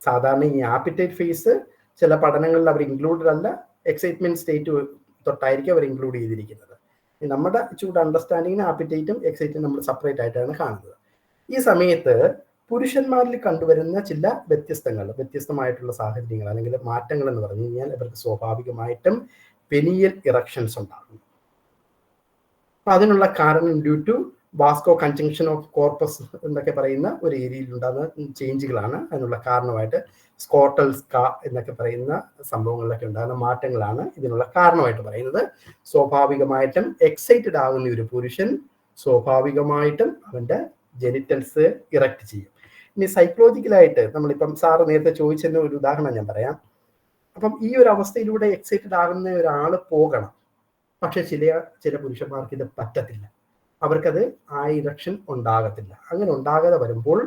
സാധാരണ ഈ ആപ്പിറ്റൈറ്റ് ഫേസ് ചില പഠനങ്ങളിൽ അവർ ഇൻക്ലൂഡഡ് അല്ല, എക്സൈറ്റ്മെന്റ് സ്റ്റേറ്റ് തൊട്ടായിരിക്കും അവർ ഇൻക്ലൂഡ് ചെയ്തിരിക്കുന്നത്. നമ്മുടെ ചൂട് അണ്ടർസ്റ്റാൻഡിങ്ങിന് ആപ്പിറ്റൈറ്റും എക്സൈറ്റും നമ്മൾ സെപ്പറേറ്റ് ആയിട്ടാണ് കാണുന്നത്. ഈ സമയത്ത് പുരുഷന്മാരിൽ കണ്ടുവരുന്ന ചില വ്യത്യസ്തമായിട്ടുള്ള സാഹചര്യങ്ങൾ അല്ലെങ്കിൽ മാറ്റങ്ങൾ എന്ന് പറഞ്ഞു കഴിഞ്ഞാൽ അവർക്ക് സ്വാഭാവികമായിട്ടും പെനിയൽ ഇറക്ഷൻസ് ഉണ്ടാകും. അപ്പൊ അതിനുള്ള കാരണം due to vasocongestion of corpus എന്നൊക്കെ പറയുന്ന ഒരു ഏരിയയിൽ ഉണ്ടാകുന്ന ചേഞ്ചുകളാണ് അതിനുള്ള കാരണമായിട്ട്. സ്കോട്ടൽ സ്കാ എന്നൊക്കെ പറയുന്ന സംഭവങ്ങളിലൊക്കെ ഉണ്ടാകുന്ന മാറ്റങ്ങളാണ് ഇതിനുള്ള കാരണമായിട്ട് പറയുന്നത്. സ്വാഭാവികമായിട്ടും എക്സൈറ്റഡ് ആകുന്ന ഒരു പുരുഷൻ സ്വാഭാവികമായിട്ടും അവന്റെ ജെനിറ്റൽസ് ഇറക്റ്റ് ചെയ്യും. ഇനി സൈക്കോളജിക്കലായിട്ട് നമ്മളിപ്പം സാറ് നേരത്തെ ചോദിച്ചതിന് ഒരു ഉദാഹരണം ഞാൻ പറയാം. അപ്പം ഈ ഒരു അവസ്ഥയിലൂടെ എക്സൈറ്റഡ് ആകുന്ന ഒരാൾ പോകണം, പക്ഷെ ചില പുരുഷന്മാർക്ക് ഇത് പറ്റത്തില്ല, അവർക്കത് ആ ഇറക്ഷൻ ഉണ്ടാകത്തില്ല. അങ്ങനെ ഉണ്ടാകാതെ വരുമ്പോൾ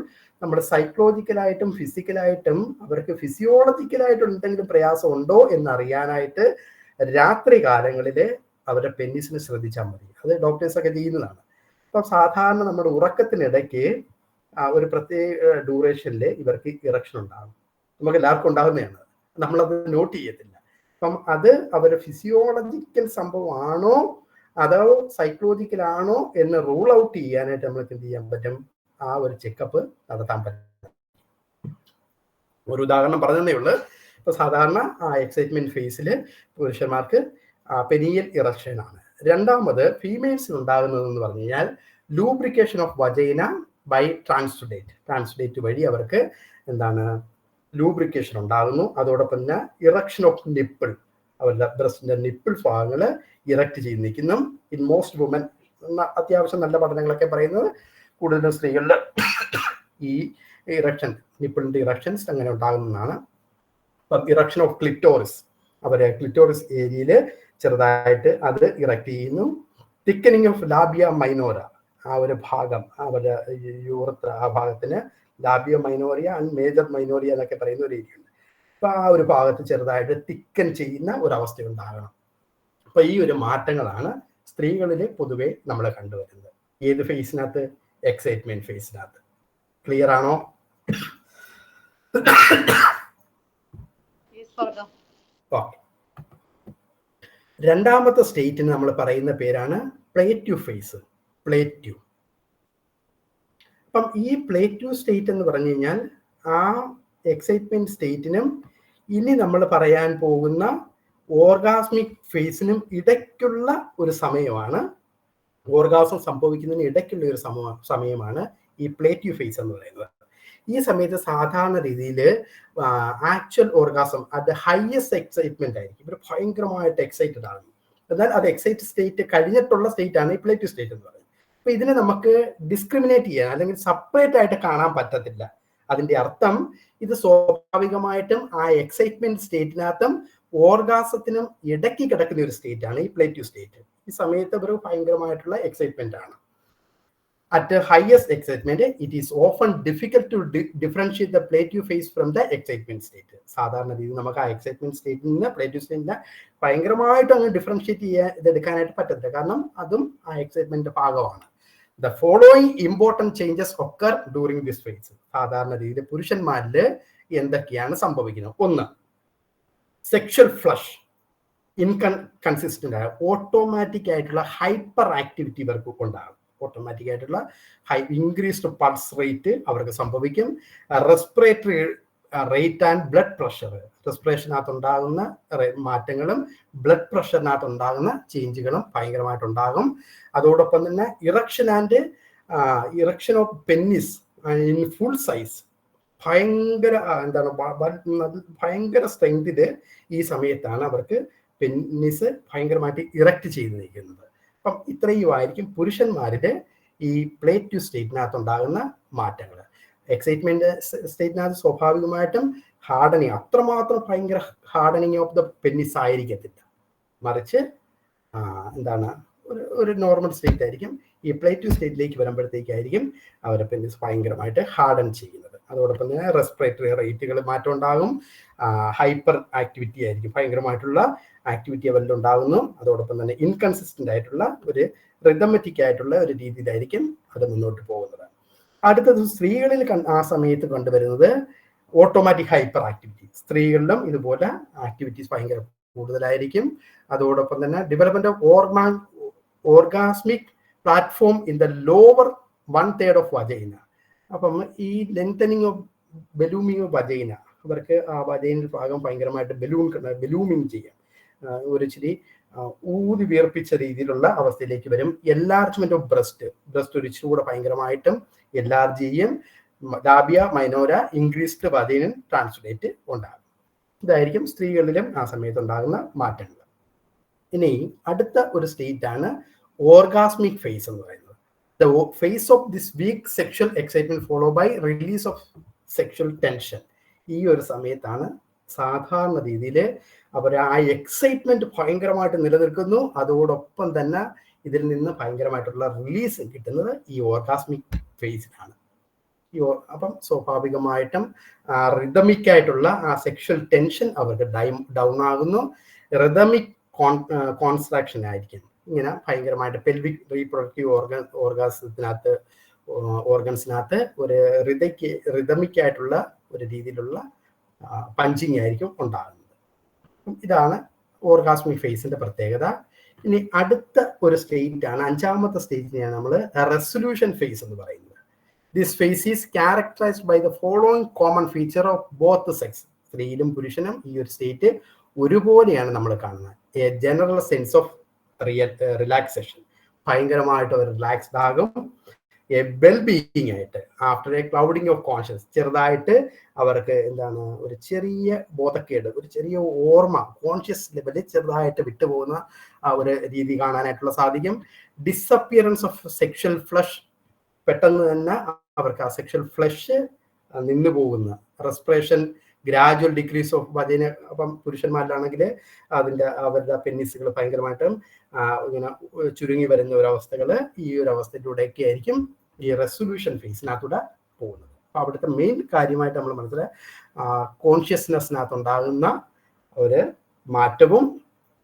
നമ്മൾ സൈക്കോളജിക്കലായിട്ടും ഫിസിക്കലായിട്ടും അവർക്ക് ഫിസിയോളജിക്കലായിട്ടും എന്തെങ്കിലും പ്രയാസം ഉണ്ടോ എന്നറിയാനായിട്ട് രാത്രി കാലങ്ങളിൽ അവരുടെ പെന്നിസിനെ ശ്രദ്ധിച്ചാൽ മതി. അത് ഡോക്ടേഴ്സൊക്കെ ചെയ്യുന്നതാണ്. അപ്പം സാധാരണ നമ്മുടെ ഉറക്കത്തിനിടയ്ക്ക് ഒരു പ്രത്യേക ഡ്യൂറേഷനിൽ ഇവർക്ക് ഇറക്ഷൻ ഉണ്ടാകും. നമുക്ക് എല്ലാവർക്കും ഉണ്ടാകുന്നതാണ്, നമ്മളത് നോട്ട് ചെയ്യത്തില്ല. അപ്പം അത് അവർ ഫിസിയോളജിക്കൽ സംഭവമാണോ അതോ സൈക്കോളജിക്കൽ ആണോ എന്ന് റൂൾ ഔട്ട് ചെയ്യാനായിട്ട് നമ്മൾക്ക് എന്ത് ചെയ്യാൻ പറ്റും, ആ ഒരു ചെക്കപ്പ് നടത്താൻ പറ്റും. ഒരു ഉദാഹരണം പറഞ്ഞതേ ഉള്ളൂ. ഇപ്പൊ സാധാരണ ആ എക്സൈറ്റ്മെന്റ് ഫേസിൽ പുരുഷന്മാർക്ക് പെനിയൽ ഇറക്ഷൻ ആണ്. രണ്ടാമത് ഫീമെയിൽസിന് ഉണ്ടാകുന്നതെന്ന് പറഞ്ഞു കഴിഞ്ഞാൽ ലൂബ്രിക്കേഷൻ ഓഫ് വജൈന ബൈ ട്രാൻസുഡേറ്റ് വഴി അവർക്ക് എന്താണ് ലൂബ്രിക്കേഷൻ ഉണ്ടാകുന്നു. അതോടൊപ്പം തന്നെ ഇറക്ഷൻ ഓഫ് നിപ്പിൾ, അവരുടെ ബ്രസ്റ്റിന്റെ നിപ്പിൾ ഭാഗങ്ങൾ ഇറക്റ്റ് ചെയ്ത് നിൽക്കുന്നു. ഇൻ മോസ്റ്റ് വുമൻ, അത്യാവശ്യം നല്ല പഠനങ്ങളൊക്കെ പറയുന്നത് കൂടുതലും സ്ത്രീകളിൽ ഈ ഇറക്ഷൻ, നിപ്പിളിന്റെ ഇറക്ഷൻസ് അങ്ങനെ ഉണ്ടാകുന്നതാണ്. അപ്പം ഇറക്ഷൻ ഓഫ് ക്ലിറ്റോറിസ്, അവരെ ക്ലിറ്റോറിസ് ഏരിയയിൽ ചെറുതായിട്ട് അത് ഇറക്റ്റ് ചെയ്യുന്നു. തിക്കനിങ് ഓഫ് ലാബിയ മൈനോര, ആ ഒരു ഭാഗം അവരുടെ യൂറത്ര, ആ ഭാഗത്തിന് ലാബിയ മൈനോറിയ ആൻഡ് മേജർ മൈനോറിയ എന്നൊക്കെ പറയുന്ന ഒരു ഏരിയ ഉണ്ട്. അപ്പൊ ആ ഒരു ഭാഗത്ത് ചെറുതായിട്ട് തിക്കൻ ചെയ്യുന്ന ഒരവസ്ഥ ഉണ്ടാകണം. അപ്പൊ ഈ ഒരു മാറ്റങ്ങളാണ് സ്ത്രീകളിൽ പൊതുവെ നമ്മൾ കണ്ടുവരുന്നത്. ഏത് ഫേസിനകത്ത്? എക്സൈറ്റ്മെന്റ് ഫേസിനകത്ത്. ക്ലിയർ ആണോ? ഓക്കെ. രണ്ടാമത്തെ സ്റ്റേറ്റിന് നമ്മൾ പറയുന്ന പേരാണ് പ്ലേറ്റ്യൂ ഫേസ്. പ്ലേറ്റ്യൂ. അപ്പം ഈ പ്ലേറ്റ്യൂ സ്റ്റേറ്റ് എന്ന് പറഞ്ഞു കഴിഞ്ഞാൽ ആ എക്സൈറ്റ്മെന്റ് സ്റ്റേറ്റിനും ഇനി നമ്മൾ പറയാൻ പോകുന്ന ഓർഗാസ്മിക് ഫേസിനും ഇടയ്ക്കുള്ള ഒരു സമയമാണ്, ഓർഗാസം സംഭവിക്കുന്നതിന് ഇടയ്ക്കുള്ള ഒരു സമയമാണ് ഈ പ്ലേറ്റ്യൂ ഫേസ് എന്ന് പറയുന്നത്. ഈ സമയത്ത് സാധാരണ രീതിയിൽ ആക്ച്വൽ ഓർഗാസം അത് ഹയസ്റ്റ് എക്സൈറ്റ്മെന്റ് ആയിരിക്കും. ഇവർ ഭയങ്കരമായിട്ട് എക്സൈറ്റഡ് ആണ്. എന്നാൽ അത് എക്സൈറ്റ് സ്റ്റേറ്റ് കഴിഞ്ഞിട്ടുള്ള സ്റ്റേറ്റ് ആണ് ഈ പ്ലേറ്റ്യൂ സ്റ്റേറ്റ് എന്ന് പറയുന്നത്. അപ്പൊ ഇതിനെ നമുക്ക് ഡിസ്ക്രിമിനേറ്റ് ചെയ്യാൻ അല്ലെങ്കിൽ സെപ്പറേറ്റ് ആയിട്ട് കാണാൻ പറ്റത്തില്ല. അതിന്റെ അർത്ഥം ഇത് സ്വാഭാവികമായിട്ടും ആ എക്സൈറ്റ്മെന്റ് സ്റ്റേറ്റിനകത്തും ഓർഗാസത്തിനും ഇടയ്ക്ക് കിടക്കുന്ന ഒരു സ്റ്റേറ്റ് ആണ് ഈ പ്ലേറ്റ്യൂ സ്റ്റേറ്റ്. ഈ സമയത്ത് ഒരു ഭയങ്കരമായിട്ടുള്ള എക്സൈറ്റ്മെന്റ് ആണ്. At a highest excitement, it is often difficult to differentiate the plateau phase from the excitement state. സാധാരണ രീതിയിൽ നമുക്ക് ആ എക്സൈറ്റ്മെന്റ് സ്റ്റേറ്റിൽ നിന്ന് പ്ലേറ്റ്യൂ സ്റ്റേറ്റിനെ ഭയങ്കരമായിട്ട് അങ്ങ് ഡിഫറൻഷിയേറ്റ് ഇതെടുക്കാനായിട്ട് പറ്റത്തില്ല, കാരണം അതും ആ എക്സൈറ്റ്മെന്റ് ഭാഗമാണ്. The following important changes occur during this phase. സാധാരണ രീതിയിൽ പുരുഷന്മാരിൽ എന്തൊക്കെയാണ് സംഭവിക്കുന്നത്? ഒന്ന്, സെക്ഷൽ ഫ്ലഷ് ഇൻകൺസിസ്റ്റന്റ് ആയ ഓട്ടോമാറ്റിക് ആയിട്ടുള്ള ഹൈപ്പർ ആക്ടിവിറ്റി ഇവർക്ക് ഉണ്ടാകും. ഓട്ടോമാറ്റിക് ആയിട്ടുള്ള ഇൻക്രീസ്ഡ് പൾസ് റേറ്റ് അവർക്ക് സംഭവിക്കും. Respiratory rate and blood pressure, റെസ്പിറേഷനകത്ത് ഉണ്ടാകുന്ന മാറ്റങ്ങളും ബ്ലഡ് പ്രഷറിനകത്ത് ഉണ്ടാകുന്ന ചേഞ്ചുകളും ഭയങ്കരമായിട്ടുണ്ടാകും. അതോടൊപ്പം തന്നെ erection of penis in full size, ഭയങ്കര സ്ട്രെങ്തില് ഈ സമയത്താണ് അവർക്ക് പെന്നിസ് ഭയങ്കരമായിട്ട് ഇറക്റ്റ് ചെയ്ത് നിൽക്കുന്നത്. അപ്പം ഇത്രയുമായിരിക്കും പുരുഷന്മാരുടെ ഈ പ്ലേറ്റ് ടു സ്റ്റേറ്റിനകത്ത് ഉണ്ടാകുന്ന മാറ്റങ്ങൾ. എക്സൈറ്റ്മെന്റ് സ്റ്റേറ്റിനകത്ത് സ്വാഭാവികമായിട്ടും ഹാർഡനിങ്, അത്രമാത്രം ഭയങ്കര ഹാർഡനിങ് ഓഫ് ദ പെന്നിസ് ആയിരിക്കത്തില്ല, മറിച്ച് എന്താണ് ഒരു നോർമൽ സ്റ്റേറ്റ് ആയിരിക്കും. ഈ പ്ലേറ്റ് ടു സ്റ്റേറ്റിലേക്ക് വരുമ്പോഴത്തേക്കായിരിക്കും അവരുടെ പെന്നിസ് ഭയങ്കരമായിട്ട് ഹാർഡൻ ചെയ്യുന്നത്. അതോടൊപ്പം തന്നെ റെസ്പിറേറ്ററി റേറ്റുകൾ മാറ്റം ഉണ്ടാകും, ഹൈപ്പർ ആക്ടിവിറ്റി ആയിരിക്കും, ഭയങ്കരമായിട്ടുള്ള ആക്ടിവിറ്റി അവരിൽ ഉണ്ടാകുന്നു. അതോടൊപ്പം തന്നെ ഇൻകൺസിസ്റ്റന്റ് ആയിട്ടുള്ള ഒരു റിതമെറ്റിക് ആയിട്ടുള്ള ഒരു രീതിയിലായിരിക്കും അത് മുന്നോട്ട് പോകുന്നത്. അടുത്തത് സ്ത്രീകളിൽ ആ സമയത്ത് കണ്ടുവരുന്നത് ഓട്ടോമാറ്റിക് ഹൈപ്പർ ആക്ടിവിറ്റി. സ്ത്രീകളിലും ഇതുപോലെ ആക്ടിവിറ്റീസ് ഭയങ്കര കൂടുതലായിരിക്കും. അതോടൊപ്പം തന്നെ development of orgasmic platform in the lower 1/3 of vagina. അപ്പം ഈ ലെങ്തനിങ് ഓഫ് ബലൂമിങ് ഓഫ് വജൈന, അവർക്ക് ആ വജൈനൽ ഭാഗം ഭയങ്കരമായിട്ട് ബലൂമിങ് ചെയ്യാം, ഒരു ഇച്ചിരി ഊതി വീർപ്പിച്ച രീതിയിലുള്ള അവസ്ഥയിലേക്ക് വരും. എൻലാർജ്മെന്റ് ഓഫ് ബ്രസ്റ്റ് ഒരു ഇച്ചിരി കൂടെ ഭയങ്കരമായിട്ടും എൻലാർജ് ചെയ്യും. ലാബിയ മൈനോര ഇൻക്രീസ്ഡ് വജൈനൽ ട്രാൻസ്ലേറ്റ് ഉണ്ടാകും. ഇതായിരിക്കും സ്ത്രീകളിലും ആ സമയത്ത് ഉണ്ടാകുന്ന മാറ്റങ്ങൾ. ഇനി അടുത്ത ഒരു സ്റ്റേറ്റ് ആണ് ഓർഗാസ്മിക് ഫേസ് എന്ന് പറയുന്നത്. The phase of this weak sexual excitement follow by release of sexual tension. ഈ ഒരു സമയത്താണ് സാധാരണ രീതിയിൽ അവർ ആ എക്സൈറ്റ്മെന്റ് ഭയങ്കരമായിട്ട് നിലനിൽക്കുന്നു. അതോടൊപ്പം തന്നെ ഇതിൽ നിന്ന് ഭയങ്കരമായിട്ടുള്ള റിലീസ് കിട്ടുന്നത് ഈ ഓർഗാസ്മിക് ഫേസിലാണ്. അപ്പം സ്വാഭാവികമായിട്ടും റിതമിക് ആയിട്ടുള്ള ആ സെക്ഷൽ ടെൻഷൻ അവർക്ക് ഡൗൺ ആകുന്നു. റിതമിക് കോൺസ്ട്രാക്ഷൻ ആയിരിക്കും. ഇങ്ങനെ ഭയങ്കരമായിട്ട് പെൽവിക് റീപ്രൊഡക്റ്റീവ് ഓർഗൻസിനകത്ത് ഒരു റിതമിക് ആയിട്ടുള്ള ഒരു രീതിയിലുള്ള പഞ്ചിങ് ആയിരിക്കും ഉണ്ടാകുന്നത്. ഇതാണ് ഓർഗാസ്മിക് ഫേസിന്റെ പ്രത്യേകത. ഇനി അടുത്ത ഒരു സ്റ്റേറ്റ് ആണ്, അഞ്ചാമത്തെ സ്റ്റേറ്റിനെയാണ് നമ്മൾ റെസൊല്യൂഷൻ ഫേസ് എന്ന് പറയുന്നത്. This phase is characterized by the following common feature of both sex. സ്ത്രീയിലും പുരുഷനും ഈ ഒരു സ്റ്റേറ്റ് ഒരുപോലെയാണ് നമ്മൾ കാണുന്നത്. A general sense of relaxation, ഭയങ്കരമായിട്ട് അവർ റിലാക്സ്ഡ് ആകും. എ വെൽ ബീയിങ് ആയിട്ട് after a clouding of conscious, ചെറുതായിട്ട് അവർക്ക് എന്താണ് ഒരു ചെറിയ ബോധക്കേട്, ഒരു ചെറിയ ഓർമ്മ കോൺഷ്യസ് ലെവലിൽ ചെറുതായിട്ട് വിട്ടുപോകുന്ന ആ ഒരു രീതി കാണാനായിട്ടുള്ള സാധിക്കും. ഡിസപ്പിയറൻസ് ഓഫ് സെക്ഷൽ ഫ്ലഷ്, പെട്ടെന്ന് തന്നെ അവർക്ക് ആ സെക്ഷൽ ഫ്ലഷ് നിന്നു പോകുന്ന, respiration gradual decrease of vagina. അപ്പം പുരുഷന്മാരിലാണെങ്കിൽ അവരുടെ പെന്നിസുകൾ ഭയങ്കരമായിട്ടും ഇങ്ങനെ ചുരുങ്ങി വരുന്ന ഒരവസ്ഥകൾ, ഈ ഒരു അവസ്ഥയിലൂടെയൊക്കെ ആയിരിക്കും ഈ റെസൊല്യൂഷൻ ഫേസിനകത്തൂടെ പോകുന്നത്. അപ്പൊ അവിടുത്തെ മെയിൻ കാര്യമായിട്ട് നമ്മൾ മനസ്സിലാക്കുക കോൺഷ്യസ്നെസ്സിനകത്ത് ഉണ്ടാകുന്ന ഒരു മാറ്റവും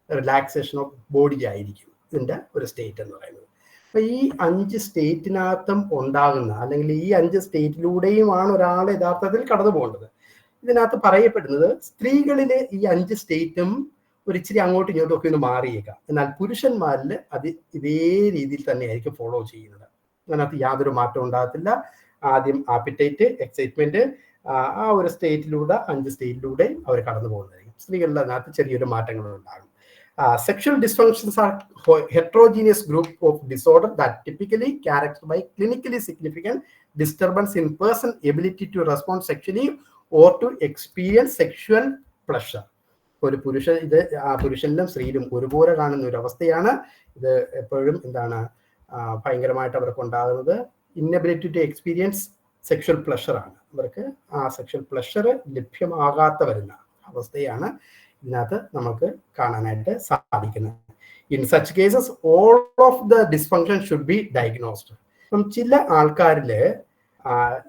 റിലാക്സേഷൻ ഓഫ് ബോഡി ആയിരിക്കും ഇതിന്റെ ഒരു സ്റ്റേറ്റ് എന്ന് പറയുന്നത്. അപ്പൊ ഈ 5 സ്റ്റേറ്റിനകത്തും ഉണ്ടാകുന്ന, അല്ലെങ്കിൽ ഈ 5 സ്റ്റേറ്റിലൂടെയുമാണ് ഒരാൾ യഥാർത്ഥത്തിൽ കടന്നു പോകേണ്ടത്. ഇതിനകത്ത് പറയപ്പെടുന്നത് സ്ത്രീകളിലെ ഈ 5 സ്റ്റേറ്റും ഒരു ഇച്ചിരി അങ്ങോട്ടും ഇങ്ങോട്ടും ഒക്കെ ഒന്ന് മാറിയേക്കാം, എന്നാൽ പുരുഷന്മാരിൽ അത് ഇതേ രീതിയിൽ തന്നെയായിരിക്കും ഫോളോ ചെയ്യുന്നത്. അതിനകത്ത് യാതൊരു മാറ്റവും ഉണ്ടാകത്തില്ല. ആദ്യം ആപ്പിറ്റൈറ്റ്, എക്സൈറ്റ്മെന്റ്, ആ ഒരു സ്റ്റേറ്റിലൂടെ 5 സ്റ്റേറ്റിലൂടെ അവർ കടന്നു പോകുന്നതായിരിക്കും. സ്ത്രീകളിൽ അതിനകത്ത് ചെറിയൊരു മാറ്റങ്ങൾ ഉണ്ടാകും. Sexual dysfunctions are heterogeneous group of disorder that typically characterized by clinically significant disturbance in person ability to respond sexually or to experience sexual pleasure. ഒരു പുരുഷനിലും സ്ത്രീയിലും ഒരുപോലെ കാണുന്ന ഒരു അവസ്ഥയാണ് ഇത്. എപ്പോഴും എന്താണ് ഭയങ്കരമായിട്ട് അവർക്ക് ഉണ്ടാകുന്നത് inability to experience sexual pleasure ആണ്. അവർക്ക് ആ സെക്ഷൽ പ്ലഷർ ലഭ്യമാകാത്ത വരുന്ന അവസ്ഥയാണ് ഇതിനകത്ത് നമുക്ക് കാണാനായിട്ട് സാധിക്കുന്നത്. In such cases all of the dysfunction should be diagnosed. അപ്പം ചില ആൾക്കാരിൽ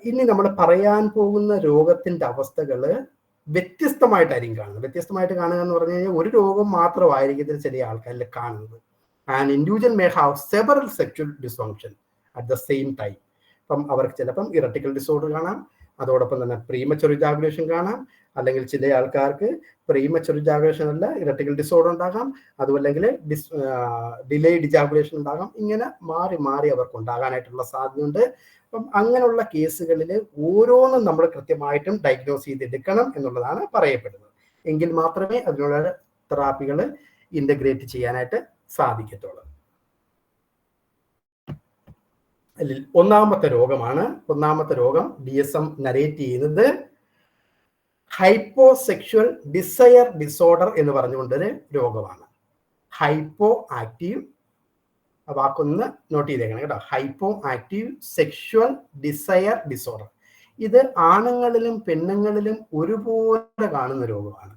ഇനി നമ്മൾ പറയാൻ പോകുന്ന രോഗത്തിന്റെ അവസ്ഥകൾ വ്യത്യസ്തമായിട്ടായിരിക്കും കാണുന്നത്. വ്യത്യസ്തമായിട്ട് കാണുക എന്ന് പറഞ്ഞു കഴിഞ്ഞാൽ ഒരു രോഗം മാത്രമായിരിക്കും ചില ആൾക്കാരിൽ കാണുന്നത്. And individual may have several sexual dysfunction at the same time. അപ്പം അവർക്ക് ചിലപ്പം ഇറട്ടിക്കൽ ഡിസോർഡർ കാണാം, അതോടൊപ്പം തന്നെ പ്രീമച്ചുർ ഇജാക്കുലേഷൻ കാണാം, അല്ലെങ്കിൽ ചില ആൾക്കാർക്ക് പ്രീമച്ചുർ ഇജാക്കുലേഷൻ അല്ല ഇറട്ടിക്കൽ ഡിസോർഡർ ഉണ്ടാകാം, അതുമല്ലെങ്കിൽ ഡിലേഡ് ഇജാക്കുലേഷൻ ഉണ്ടാകാം. ഇങ്ങനെ മാറി മാറി അവർക്ക് ഉണ്ടാകാനായിട്ടുള്ള സാധ്യതയുണ്ട്. അപ്പം അങ്ങനെയുള്ള കേസുകളിൽ ഓരോന്നും നമ്മൾ കൃത്യമായിട്ടും ഡയഗ്നോസ് ചെയ്തെടുക്കണം എന്നുള്ളതാണ് പറയപ്പെടുന്നത്. എങ്കിൽ മാത്രമേ അതിനുള്ള തെറാപ്പികൾ ഇന്റഗ്രേറ്റ് ചെയ്യാനായിട്ട് സാധിക്കത്തുള്ളൂ. ഒന്നാമത്തെ രോഗം DSM നരേറ്റ് ചെയ്യുന്നത് ഹൈപ്പോസെക്ഷൽ ഡിസയർ ഡിസോർഡർ എന്ന് പറഞ്ഞുകൊണ്ടൊരു രോഗമാണ്. ഹൈപ്പോ ആക്റ്റീവ്, വാക്കൊന്ന് നോട്ട് ചെയ്തേക്കണം കേട്ടോ. Hypo active sexual desire disorder. ഇത് ആണുങ്ങളിലും പെണ്ണുങ്ങളിലും ഒരുപോലെ കാണുന്ന രോഗമാണ്.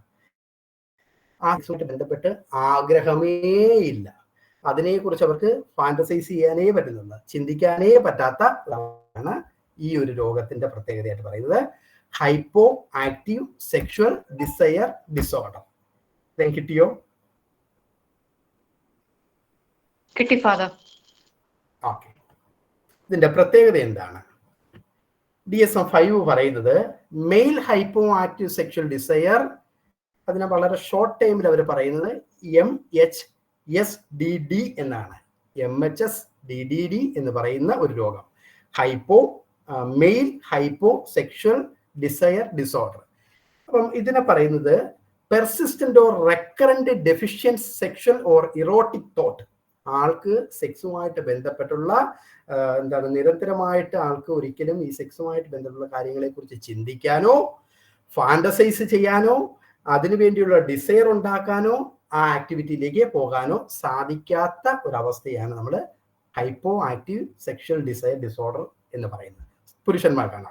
ആ ബന്ധപ്പെട്ട് ആഗ്രഹമേ ഇല്ല, അതിനെക്കുറിച്ച് അവർക്ക് ഫാന്റസൈസ് ചെയ്യാനേ പറ്റുന്നില്ല, ചിന്തിക്കാനേ പറ്റാത്ത ആണ് ഈ ഒരു രോഗത്തിന്റെ പ്രത്യേകതയായിട്ട് പറയുന്നത്. Hypo active sexual desire disorder. കിട്ടിയോ? കിട്ടി ഫാദർ. ഓക്കെ. ഇതിന്റെ പ്രത്യേകത എന്താണ്? DSM-5 പറയുന്നത് male hypo active sexual desire, അതിനെ വളരെ ഷോർട്ട് ടൈമിൽ അവർ പറയുന്നത് MHSDD എന്നാണ്. MHSDD എന്ന് പറയുന്ന ഒരു രോഗം, male hypo sexual desire disorder. അപ്പം ഇതിനെ പറയുന്നത് persistent or recurrent deficient sexual or erotic thought. ആൾക്ക് സെക്സുമായിട്ട് ബന്ധപ്പെട്ടുള്ള നിരന്തരമായിട്ട് ആൾക്ക് ഒരിക്കലും ഈ സെക്സുമായിട്ട് ബന്ധപ്പെട്ടുള്ള കാര്യങ്ങളെ കുറിച്ച് ചിന്തിക്കാനോ ഫാന്റസൈസ് ചെയ്യാനോ അതിനുവേണ്ടിയുള്ള ഡിസയർ ഉണ്ടാക്കാനോ ആ ആക്ടിവിറ്റിയിലേക്ക് പോകാനോ സാധിക്കാത്ത ഒരവസ്ഥയാണ് നമ്മൾ hypo active sexual desire disorder എന്ന് പറയുന്നത്. പുരുഷന്മാർക്കാണ്.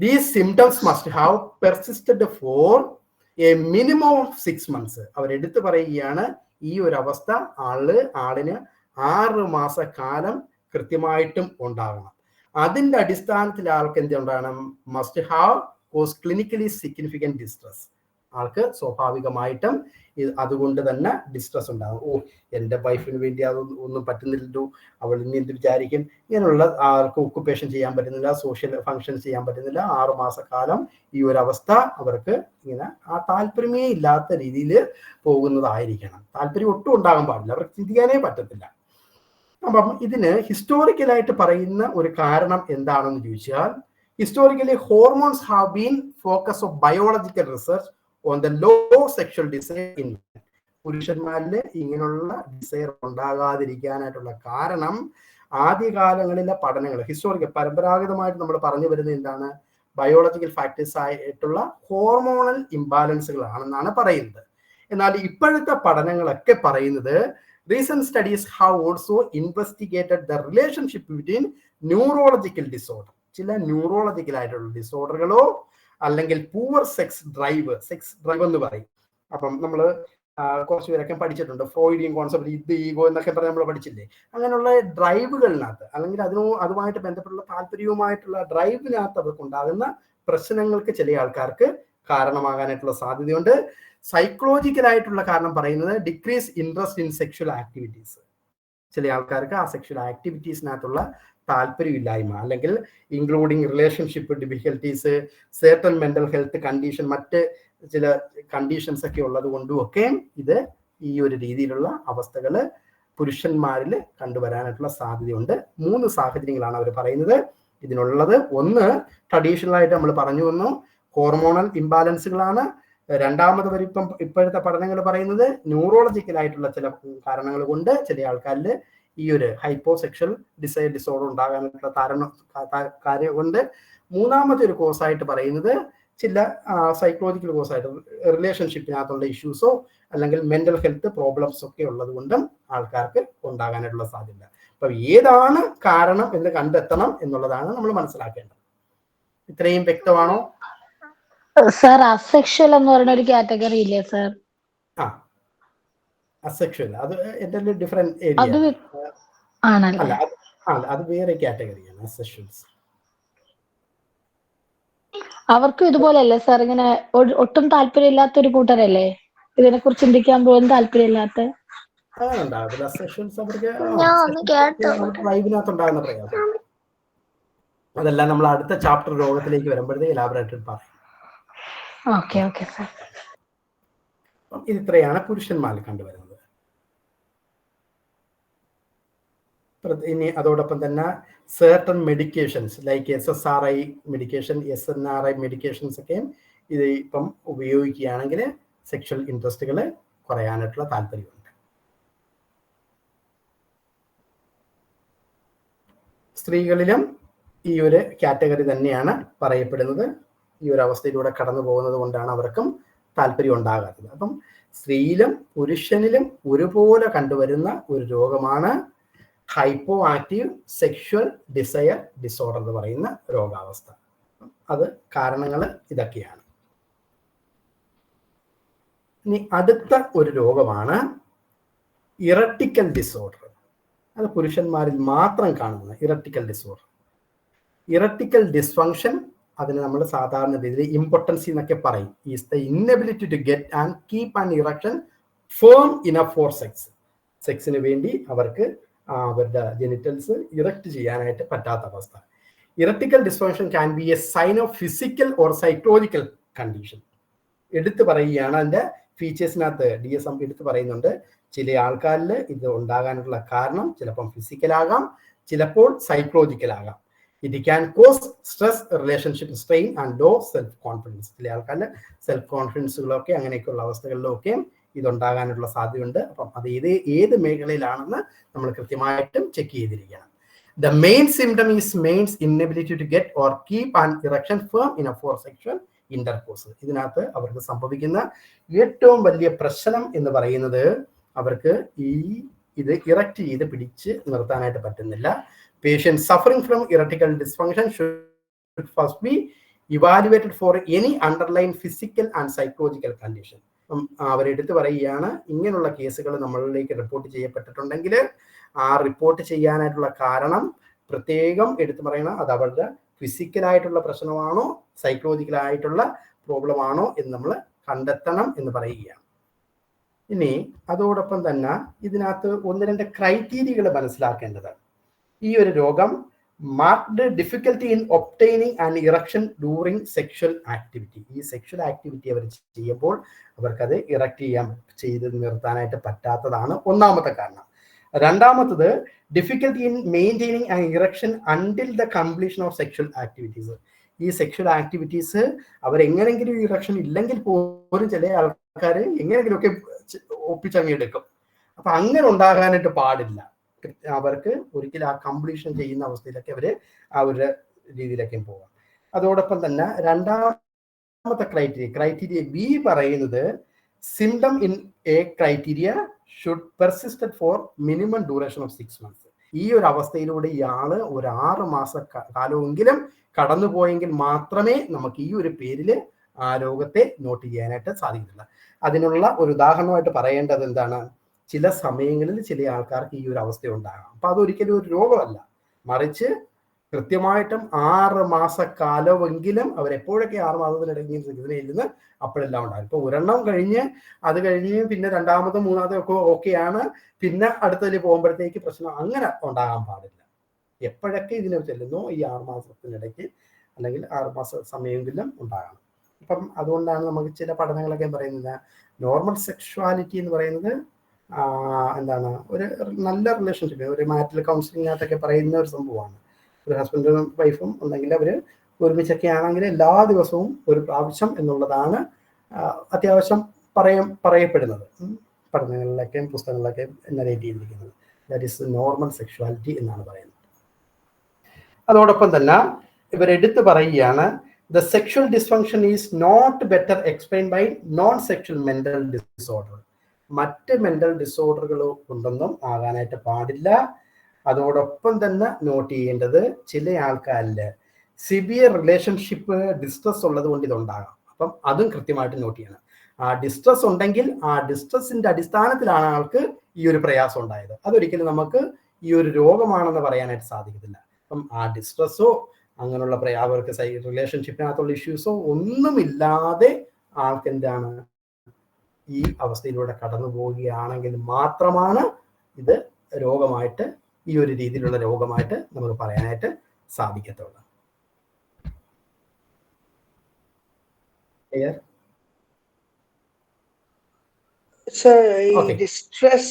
These symptoms must have persisted for a minimum of 6 months. അവരെടുത്ത് പറയുകയാണ് ഈ ഒരു അവസ്ഥ ആളിന് 6 മാസക്കാലം കൃത്യമായിട്ടും ഉണ്ടാകണം. അതിന്റെ അടിസ്ഥാനത്തിൽ ആൾക്ക് എന്തുണ്ടാകണം? Must have cause clinically significant distress. ആൾക്ക് സ്വാഭാവികമായിട്ടും അതുകൊണ്ട് തന്നെ ഡിസ്ട്രസ് ഉണ്ടാകും. എൻ്റെ വൈഫിന് വേണ്ടി അതൊന്നും പറ്റുന്നില്ലല്ലോ, അവൾ ഇനി എന്ത് വിചാരിക്കും, ഇങ്ങനെയുള്ള ആൾക്ക് ഒക്കുപ്പേഷൻ ചെയ്യാൻ പറ്റുന്നില്ല, സോഷ്യൽ ഫങ്ഷൻ ചെയ്യാൻ പറ്റുന്നില്ല. 6 മാസക്കാലം ഈ ഒരു അവസ്ഥ അവർക്ക് ഇങ്ങനെ ആ താല്പര്യമേ ഇല്ലാത്ത രീതിയിൽ പോകുന്നതായിരിക്കണം. താല്പര്യം ഒട്ടും ഉണ്ടാകാൻ പാടില്ല, അവർക്ക് ചിന്തിക്കാനേ പറ്റത്തില്ല. അപ്പം ഇതിന് ഹിസ്റ്റോറിക്കലായിട്ട് പറയുന്ന ഒരു കാരണം എന്താണെന്ന് ചോദിച്ചാൽ, historically hormones have been focus of biological research on the low sexual desire in പുരുഷന്മാരിൽ ഇങ്ങനെയുള്ള ഡിസയർ ഉണ്ടാകാതിരിക്കാനായിട്ടുള്ള കാരണം ആദ്യകാലങ്ങളിലെ പഠനങ്ങൾ, ഹിസ്റ്റോറിക്കൽ പരമ്പരാഗതമായിട്ട് നമ്മൾ പറഞ്ഞു വരുന്നത് എന്താണ്? ബയോളജിക്കൽ ഫാക്ടേഴ്സ് ആയിട്ടുള്ള ഹോർമോണൽ ഇംബാലൻസുകളാണെന്നാണ് പറയുന്നത്. എന്നാൽ ഇപ്പോഴത്തെ പഠനങ്ങളൊക്കെ പറയുന്നത് recent studies have also investigated the relationship between neurological disorder, ചില ന്യൂറോളജിക്കൽ ആയിട്ടുള്ള ഡിസോർഡറുകളോ അല്ലെങ്കിൽ പൂവർ സെക്സ് ഡ്രൈവ് എന്ന് പറയും. അപ്പം നമ്മൾ കുറച്ച് പേരൊക്കെ പഠിച്ചിട്ടുണ്ട്, ഫ്രോയിഡിയൻ കോൺസെപ്റ്റ്, ഇത് ഈഗോ എന്നൊക്കെ പറഞ്ഞ് നമ്മൾ പഠിച്ചില്ലേ. അങ്ങനെയുള്ള ഡ്രൈവുകളിനകത്ത് അല്ലെങ്കിൽ അതുമായിട്ട് ബന്ധപ്പെട്ടുള്ള താല്പര്യവുമായിട്ടുള്ള ഡ്രൈവിനകത്ത് അവർക്കുണ്ടാകുന്ന പ്രശ്നങ്ങൾക്ക് ചില ആൾക്കാർക്ക് കാരണമാകാനായിട്ടുള്ള സാധ്യതയുണ്ട്. സൈക്കോളജിക്കലായിട്ടുള്ള കാരണം പറയുന്നത് decrease interest in sexual activities. ചില ആൾക്കാർക്ക് ആ സെക്ഷൽ ആക്ടിവിറ്റീസിനകത്തുള്ള താല്പര്യമില്ലായ്മ, അല്ലെങ്കിൽ including relationship difficulties, certain mental health condition, മറ്റ് ചില കണ്ടീഷൻസ് ഒക്കെ ഉള്ളത് കൊണ്ടും ഒക്കെ ഇത് ഈ ഒരു രീതിയിലുള്ള അവസ്ഥകൾ പുരുഷന്മാരിൽ കണ്ടുവരാനായിട്ടുള്ള സാധ്യതയുണ്ട്. 3 സാഹചര്യങ്ങളാണ് അവർ പറയുന്നത് ഇതിനുള്ളത്. ഒന്ന്, ട്രഡീഷണൽ ആയിട്ട് നമ്മൾ പറഞ്ഞു വന്നു, ഹോർമോണൽ ഇംബാലൻസുകളാണ്. രണ്ടാമത് ഇപ്പം ഇപ്പോഴത്തെ പഠനങ്ങൾ പറയുന്നത് ന്യൂറോളജിക്കൽ ആയിട്ടുള്ള ചില കാരണങ്ങൾ കൊണ്ട് ചില ആൾക്കാരിൽ ഈ ഒരു ഹൈപ്പോസെക്ഷൽ ഡിസയർ ഡിസോർഡർ ഉണ്ടാകാനായിട്ടുള്ള കാര്യം കൊണ്ട്. മൂന്നാമത്തെ ഒരു കോസായിട്ട് പറയുന്നത് ചില സൈക്കോളജിക്കൽ കോസായിട്ട് റിലേഷൻഷിപ്പിനകത്തുള്ള ഇഷ്യൂസോ അല്ലെങ്കിൽ മെന്റൽ ഹെൽത്ത് പ്രോബ്ലംസ് ഒക്കെ ഉള്ളത് കൊണ്ടും ആൾക്കാർക്ക് ഉണ്ടാകാനായിട്ടുള്ള സാധ്യത. അപ്പൊ ഏതാണ് കാരണം എന്ന് കണ്ടെത്തണം എന്നുള്ളതാണ് നമ്മൾ മനസ്സിലാക്കേണ്ടത്. ഇത്രയും വ്യക്തമാണോ? സർ, അസെക്ഷൽ എന്ന് പറയുന്ന ഒരു കാറ്റഗറി ഇല്ലേ സർ? അസെക്ഷൽ അത് എൻ്റെ ഡിഫറെന്റ് ഏരിയ അല്ല, അത് വേറെ കാറ്റഗറിയാണ്. അസെക്ഷൽസ് അവർക്കും ഇതുപോലല്ലേ സാർ, ഇങ്ങനെ ഒട്ടും താല്പര്യമില്ലാത്ത ഒരു കൂട്ടരല്ലേ ഇതിനെ കുറിച്ച് ചിന്തിക്കാൻ പോലും താല്പര്യമില്ലാത്ത? അങ്ങനെ ഉണ്ടാകത്തില്ല. അസെക്ഷൽസ് അവർക്ക് ഉണ്ടാകുന്ന പ്രയാസം അതെല്ലാം നമ്മൾ അടുത്ത ചാപ്റ്റർ രോഗത്തിലേക്ക് വരുമ്പോഴത്തേക്ക് എലാബറേറ്റഡ് പറയും. ഇത് ഇത്രയാണ് പുരുഷന്മാരിൽ കണ്ടുവരുന്നത്. ഇനി അതോടൊപ്പം തന്നെ certain medications like SSRI medication, SNRI medications ഒക്കെ ഇത് ഇപ്പം ഉപയോഗിക്കുകയാണെങ്കിൽ സെക്ഷൽ ഇൻട്രസ്റ്റുകൾ കുറയാനായിട്ടുള്ള താല്പര്യമുണ്ട്. സ്ത്രീകളിലും ഈ ഒരു കാറ്റഗറി തന്നെയാണ് പറയപ്പെടുന്നത്. ഈ ഒരു അവസ്ഥയിലൂടെ കടന്നു പോകുന്നത് കൊണ്ടാണ് അവർക്കും താല്പര്യം ഉണ്ടാകാത്തത്. അപ്പം സ്ത്രീയിലും പുരുഷനിലും ഒരുപോലെ കണ്ടുവരുന്ന ഒരു രോഗമാണ് hypo active sexual desire disorder എന്ന് പറയുന്ന രോഗാവസ്ഥ. അത് കാരണങ്ങൾ ഇതൊക്കെയാണ്. ഇനി അടുത്ത ഒരു രോഗമാണ് ഇറട്ടിക്കൽ ഡിസോർഡർ. അത് പുരുഷന്മാരിൽ മാത്രം കാണുന്ന ഇറട്ടിക്കൽ ഡിസോർഡർ. ഇറട്ടിക്കൽ ഡിസ്ഫങ്ഷൻ, അതിന് നമ്മൾ സാധാരണ രീതിയിൽ ഇമ്പോർട്ടൻസി എന്നൊക്കെ പറയും. Is the inability to get and keep an erection firm enough for sex. സെക്സിന് വേണ്ടി അവർക്ക് അവരുടെ ജെനിറ്റൽസ് ഇറക്റ്റ് ചെയ്യാനായിട്ട് പറ്റാത്ത അവസ്ഥ. Erectile dysfunction can be a sign of physical or psychological condition. എടുത്തു പറയുകയാണ് അതിൻ്റെ ഫീച്ചേഴ്സിനകത്ത് DSM എടുത്ത് പറയുന്നുണ്ട്. ചില ആൾക്കാരിൽ ഇത് ഉണ്ടാകാനുള്ള കാരണം ചിലപ്പം ഫിസിക്കലാകാം, ചിലപ്പോൾ സൈക്കോളജിക്കലാകാം. It can cause stress, relationship strain and low self confidence. ചില ആൾക്കാരിൽ സെൽഫ് കോൺഫിഡൻസുകളൊക്കെ അങ്ങനെയൊക്കെയുള്ള അവസ്ഥകളിലൊക്കെ ഇതുണ്ടാകാനുള്ള സാധ്യതയുണ്ട്. അപ്പം അത് ഏത് മേഖലയിലാണെന്ന് നമ്മൾ കൃത്യമായിട്ടും ചെക്ക് ചെയ്തിരിക്കണം. The main symptom is man's inability to get or keep an erection firm enough for sexual intercourse. ഇതിനകത്ത് അവർക്ക് സംഭവിക്കുന്ന ഏറ്റവും വലിയ പ്രശ്നം എന്ന് പറയുന്നത് അവർക്ക് ഇത് ഇറക്റ്റ് ചെയ്ത് പിടിച്ച് നിർത്താനായിട്ട് പറ്റുന്നില്ല. Patient suffering from erectile dysfunction should first be evaluated for any underlying physical and psychological condition. അവരെടുത്ത് പറയുകയാണ്, ഇങ്ങനെയുള്ള കേസുകൾ നമ്മളിലേക്ക് റിപ്പോർട്ട് ചെയ്യപ്പെട്ടിട്ടുണ്ടെങ്കിൽ ആ റിപ്പോർട്ട് ചെയ്യാനായിട്ടുള്ള കാരണം പ്രത്യേകം എടുത്തു പറയണം. അത് അവരുടെ ഫിസിക്കലായിട്ടുള്ള പ്രശ്നമാണോ സൈക്കോളജിക്കലായിട്ടുള്ള പ്രോബ്ലം ആണോ എന്ന് നമ്മൾ കണ്ടെത്തണം എന്ന് പറയുകയാണ്. ഇനി അതോടൊപ്പം തന്നെ ഇതിനകത്ത് 1-2 ക്രൈറ്റീരിയകൾ മനസ്സിലാക്കേണ്ടത്. ഈ ഒരു രോഗം marked difficulty in obtaining and erection during sexual activity. ഈ സെക്ഷൽ ആക്ടിവിറ്റി അവർ ചെയ്യുമ്പോൾ അവർക്കത് ഇറക്റ്റ് ചെയ്ത് നിർത്താനായിട്ട് പറ്റാത്തതാണ് ഒന്നാമത്തെ കാരണം. രണ്ടാമത്തത് difficulty in maintaining and erection until the completion of sexual activities. ഈ സെക്ഷൽ ആക്ടിവിറ്റീസ് അവരെങ്ങനെങ്കിലും ഇറക്ഷൻ ഇല്ലെങ്കിൽ പോലും ചില ആൾക്കാർ എങ്ങനെങ്കിലുമൊക്കെ ഒപ്പിച്ചങ്ങിയെടുക്കും. അപ്പൊ അങ്ങനെ ഉണ്ടാകാനായിട്ട് പാടില്ല. അവർക്ക് ഒരിക്കലും ആ കംപ്ലീഷൻ ചെയ്യുന്ന അവസ്ഥയിലൊക്കെ അവർ ആ ഒരു രീതിയിലൊക്കെ പോകാം. അതോടൊപ്പം തന്നെ രണ്ടാമത്തെ ക്രൈറ്റീരിയ B പറയുന്നത് symptom in a criteria should persisted for minimum duration of 6 months. ഈ ഒരു അവസ്ഥയിലൂടെ ഇയാള് ഒരു 6 മാസ കാലമെങ്കിലും കടന്നുപോയെങ്കിൽ മാത്രമേ നമുക്ക് ഈ ഒരു പേരിൽ ആ രോഗത്തെ നോട്ട് ചെയ്യാനായിട്ട് സാധിക്കില്ല. അതിനുള്ള ഒരു ഉദാഹരണമായിട്ട് പറയേണ്ടത് എന്താണ്, ചില സമയങ്ങളിൽ ചില ആൾക്കാർക്ക് ഈ ഒരു അവസ്ഥ ഉണ്ടാകാം. അപ്പൊ അതൊരിക്കലും ഒരു രോഗമല്ല, മറിച്ച് കൃത്യമായിട്ടും 6 മാസക്കാലമെങ്കിലും അവരെപ്പോഴൊക്കെ 6 മാസത്തിനിടയ്ക്ക് ഇതിലിരുന്ന് അപ്പോഴെല്ലാം ഉണ്ടാകും. ഇപ്പൊ ഒരെണ്ണം അത് കഴിഞ്ഞ് പിന്നെ രണ്ടാമതും മൂന്നാമതും ഒക്കെ ഓക്കെയാണ്, പിന്നെ അടുത്തതിൽ പോകുമ്പോഴത്തേക്ക് പ്രശ്നം അങ്ങനെ ഉണ്ടാകാൻ പാടില്ല. എപ്പോഴൊക്കെ ഇതിനെ ചെല്ലുന്നോ ഈ 6 മാസത്തിനിടയ്ക്ക് അല്ലെങ്കിൽ 6 മാസ സമയമെങ്കിലും ഉണ്ടാകണം. അപ്പം അതുകൊണ്ടാണ് നമുക്ക് ചില പഠനങ്ങളൊക്കെ പറയുന്നത് നോർമൽ സെക്ഷുവാലിറ്റി എന്ന് പറയുന്നത് എന്താണ്, ഒരു നല്ല റിലേഷൻഷിപ്പ്, ഒരു മാരിറ്റൽ കൗൺസിലിങ്ങിനകത്തൊക്കെ പറയുന്ന ഒരു സംഭവമാണ്. ഒരു ഹസ്ബൻഡും വൈഫും ഉണ്ടെങ്കിൽ അവർ ഒരുമിച്ചൊക്കെ ആണെങ്കിൽ എല്ലാ ദിവസവും ഒരു പ്രാവശ്യം എന്നുള്ളതാണ് അത്യാവശ്യം പറയപ്പെടുന്നത്, പഠനങ്ങളിലൊക്കെയും പുസ്തകങ്ങളിലൊക്കെ നരേറ്റ് ചെയ്തിരിക്കുന്നത്. ദാറ്റ് ഈസ് നോർമൽ സെക്ഷുവാലിറ്റി എന്നാണ് പറയുന്നത്. അതോടൊപ്പം തന്നെ ഇവരെടുത്ത് പറയുകയാണ്, the sexual dysfunction is not better explain by non sexual mental disorder. മറ്റ് മെന്റൽ ഡിസോർഡറുകൾ കൊണ്ടൊന്നും ആകാനായിട്ട് പാടില്ല. അതോടൊപ്പം തന്നെ നോട്ട് ചെയ്യേണ്ടത് ചില ആൾക്കാരിൽ സിവിയർ റിലേഷൻഷിപ്പ് ഡിസ്ട്രസ് ഉള്ളത് കൊണ്ട് ഇതുണ്ടാകാം. അപ്പം അതും കൃത്യമായിട്ട് നോട്ട് ചെയ്യണം. ആ ഡിസ്ട്രസ് ഉണ്ടെങ്കിൽ ആ ഡിസ്ട്രസിന്റെ അടിസ്ഥാനത്തിലാണ് ആൾക്ക് ഈ ഒരു പ്രയാസം ഉണ്ടായത്. അതൊരിക്കലും നമുക്ക് ഈ ഒരു രോഗമാണെന്ന് പറയാനായിട്ട് സാധിക്കത്തില്ല. അപ്പം ആ ഡിസ്ട്രസ്സോ അങ്ങനെയുള്ള അവർക്ക് റിലേഷൻഷിപ്പിനകത്തുള്ള ഇഷ്യൂസോ ഒന്നുമില്ലാതെ ആൾക്ക് എന്താണ് ഈ അവസ്ഥയിലൂടെ കടന്നു പോവുകയാണെങ്കിൽ മാത്രമാണ് ഇത് രോഗമായിട്ട്, ഈ ഒരു രീതിയിലുള്ള രോഗമായിട്ട് നമുക്ക് പറയാനായിട്ട് സാധിക്കത്തുള്ളൂ. Distress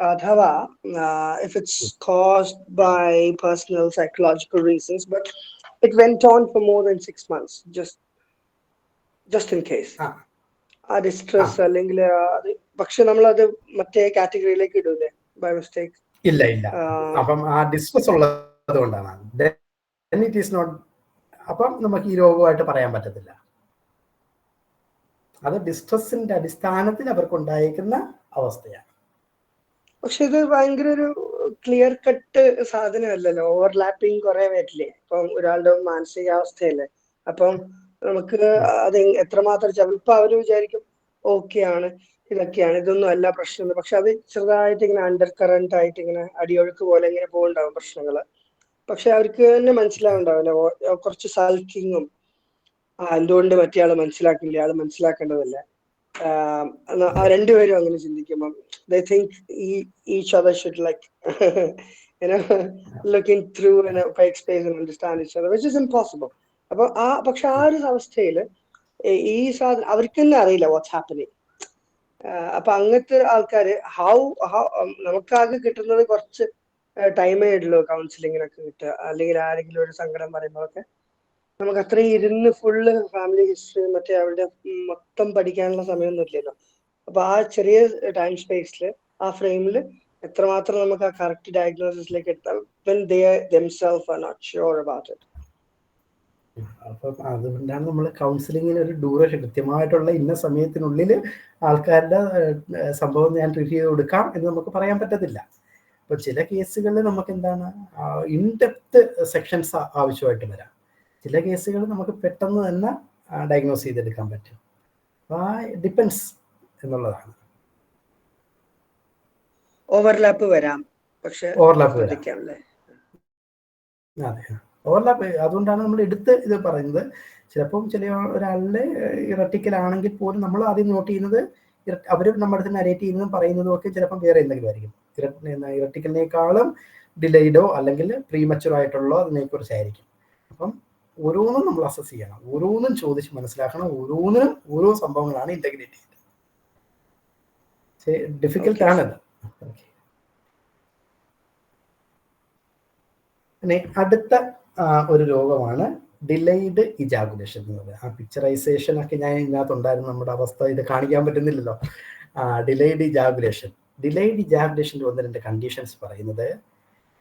അഥവാ if it's caused by personal psychological reasons but it went on for more than 6 months, just in case ആ ഡിസ്ട്രസ് അല്ലെങ്കിൽ പക്ഷെ നമ്മൾ അത് മറ്റേ കാറ്റഗറിയിലേക്ക് ഇടൂലേ ബൈ മിസ്റ്റേക്ക്? ഇല്ല. അപ്പം ആ ഡിസ്ട്രസ് ഉള്ളത് കൊണ്ടാണ്. ഇറ്റ് ഈസ് നോട്ട് അപ്പം നമുക്ക് ഈ രോഗമായിട്ട് പറയാൻ പറ്റത്തില്ല. അത് ഡിസ്ട്രസിന്റെ അടിസ്ഥാനത്തിൽ അവർക്കുണ്ടായിരിക്കുന്ന അവസ്ഥയാണ്. പക്ഷെ ഇത് ഭയങ്കര ഒരു ക്ലിയർ കട്ട് സാധനമല്ലല്ലോ, ഓവർലാപ്പിംഗ് കുറെ വരില്ലേ ഇപ്പം ഒരാളുടെ മാനസികാവസ്ഥയല്ലേ. അപ്പം നമുക്ക് അത് എത്രമാത്രം ഇപ്പൊ അവര് വിചാരിക്കും ഓക്കെ ആണ്, ഇതൊക്കെയാണ്, ഇതൊന്നും അല്ല പ്രശ്നം. പക്ഷെ അത് ചെറുതായിട്ട് ഇങ്ങനെ അണ്ടർ കറന്റ് ആയിട്ട് ഇങ്ങനെ അടിയൊഴുക്ക് പോലെ ഇങ്ങനെ പോകുന്നുണ്ടാവും പ്രശ്നങ്ങള്. പക്ഷെ അവർക്ക് തന്നെ മനസ്സിലാവുണ്ടാവില്ല, കുറച്ച് സൽക്കിങ്ങും എന്തുകൊണ്ട് മറ്റേ ആള് മനസ്സിലാക്കില്ല, ആള് മനസ്സിലാക്കേണ്ടതല്ല. രണ്ടുപേരും അങ്ങനെ ചിന്തിക്കുമ്പോൾ they think each other should like looking through an opaque space and understand each other, which is impossible. അപ്പൊ പക്ഷെ ആ ഒരു അവസ്ഥയില് ഈ സാധനം അവർക്ക് തന്നെ അറിയില്ല വാട്ട്സ് ഹാപ്പനിങ്. അപ്പൊ അങ്ങനത്തെ ആൾക്കാര് നമുക്കാകെ കിട്ടുന്നത് കുറച്ച് ടൈമേ ഉള്ളൂ കൗൺസിലിങ്ങിനൊക്കെ കിട്ടുക, അല്ലെങ്കിൽ ആരെങ്കിലും ഒരു സങ്കടം പറയുമ്പോഴൊക്കെ നമുക്ക് അത്രയും ഇരുന്ന് ഫുള്ള് ഫാമിലി ഹിസ്റ്ററി മറ്റേ അവരുടെ മൊത്തം പഠിക്കാനുള്ള സമയമൊന്നും ഇല്ലല്ലോ. അപ്പൊ ആ ചെറിയ ടൈം സ്പേസിൽ ആ ഫ്രെയിമിൽ എത്രമാത്രം നമുക്ക് ആ കറക്റ്റ് ഡയഗ്നോസിസിലേക്ക് എത്താം when they themselves are not sure about it. അപ്പം അതുകൊണ്ടാണ് നമ്മൾ കൗൺസിലിങ്ങിന് ഒരു ഡ്യൂറേഷൻ കൃത്യമായിട്ടുള്ള ഇന്ന സമയത്തിനുള്ളിൽ ആൾക്കാരുടെ സംഭവം ഞാൻ ട്രീറ്റ് ചെയ്ത് കൊടുക്കാം എന്ന് നമുക്ക് പറയാൻ പറ്റത്തില്ല. അപ്പോൾ ചില കേസുകളിൽ നമുക്ക് എന്താണ് ഇൻഡെപ്ത് സെക്ഷൻസ് ആവശ്യമായിട്ട് വരാം. ചില കേസുകൾ നമുക്ക് പെട്ടെന്ന് തന്നെ ഡയഗ്നോസ് ചെയ്തെടുക്കാൻ പറ്റും. ഡിപ്പെൻസ് എന്നുള്ളതാണ്. ഓവർലാപ്പ് വരാം, പക്ഷെ ഓവർലാപ്പ് വരാം. അതെ, ഓവർലാപ്പ്. അതുകൊണ്ടാണ് നമ്മൾ എടുത്ത് ഇത് പറയുന്നത്. ചിലപ്പം ചില ഒരാളിലെ ഇറട്ടിക്കൽ ആണെങ്കിൽ പോലും നമ്മൾ ആദ്യം നോട്ട് ചെയ്യുന്നത് അവർ നമ്മുടെ അടുത്ത് നരേറ്റ് ചെയ്യുന്നതും പറയുന്നതും ഒക്കെ ചിലപ്പം വേറെ എന്തെങ്കിലും ആയിരിക്കും. ഇറട്ടിക്കലിനേക്കാളും ഡിലേഡോ അല്ലെങ്കിൽ പ്രീമച്ചുർ ആയിട്ടുള്ളോ അതിനെക്കുറിച്ചായിരിക്കും. അപ്പം ഓരോന്നും നമ്മൾ അസസ് ചെയ്യണം, ഓരോന്നും ചോദിച്ച് മനസ്സിലാക്കണം, ഓരോന്നിനും ഓരോ സംഭവങ്ങളാണ് ഇന്റഗ്രേറ്റ് ചെയ്യുന്നത്. ഡിഫിക്കൽട്ട് ആണത്. പിന്നെ അടുത്ത ഒരു രോഗമാണ് ഡിലേഡ് ഇജാഗുലേഷൻ എന്ന് പറയുന്നത്. ആ പിക്ചറൈസേഷൻ ഒക്കെ ഞാൻ ഇതിനകത്തുണ്ടായിരുന്നു, നമ്മുടെ അവസ്ഥ ഇത് കാണിക്കാൻ പറ്റുന്നില്ലല്ലോ. ഡിലേഡ് ഇജാഗുലേഷൻ. ഡിലേഡ് ഇജാഗുലേഷൻ്റെ 1-2 കണ്ടീഷൻസ് പറയുന്നത്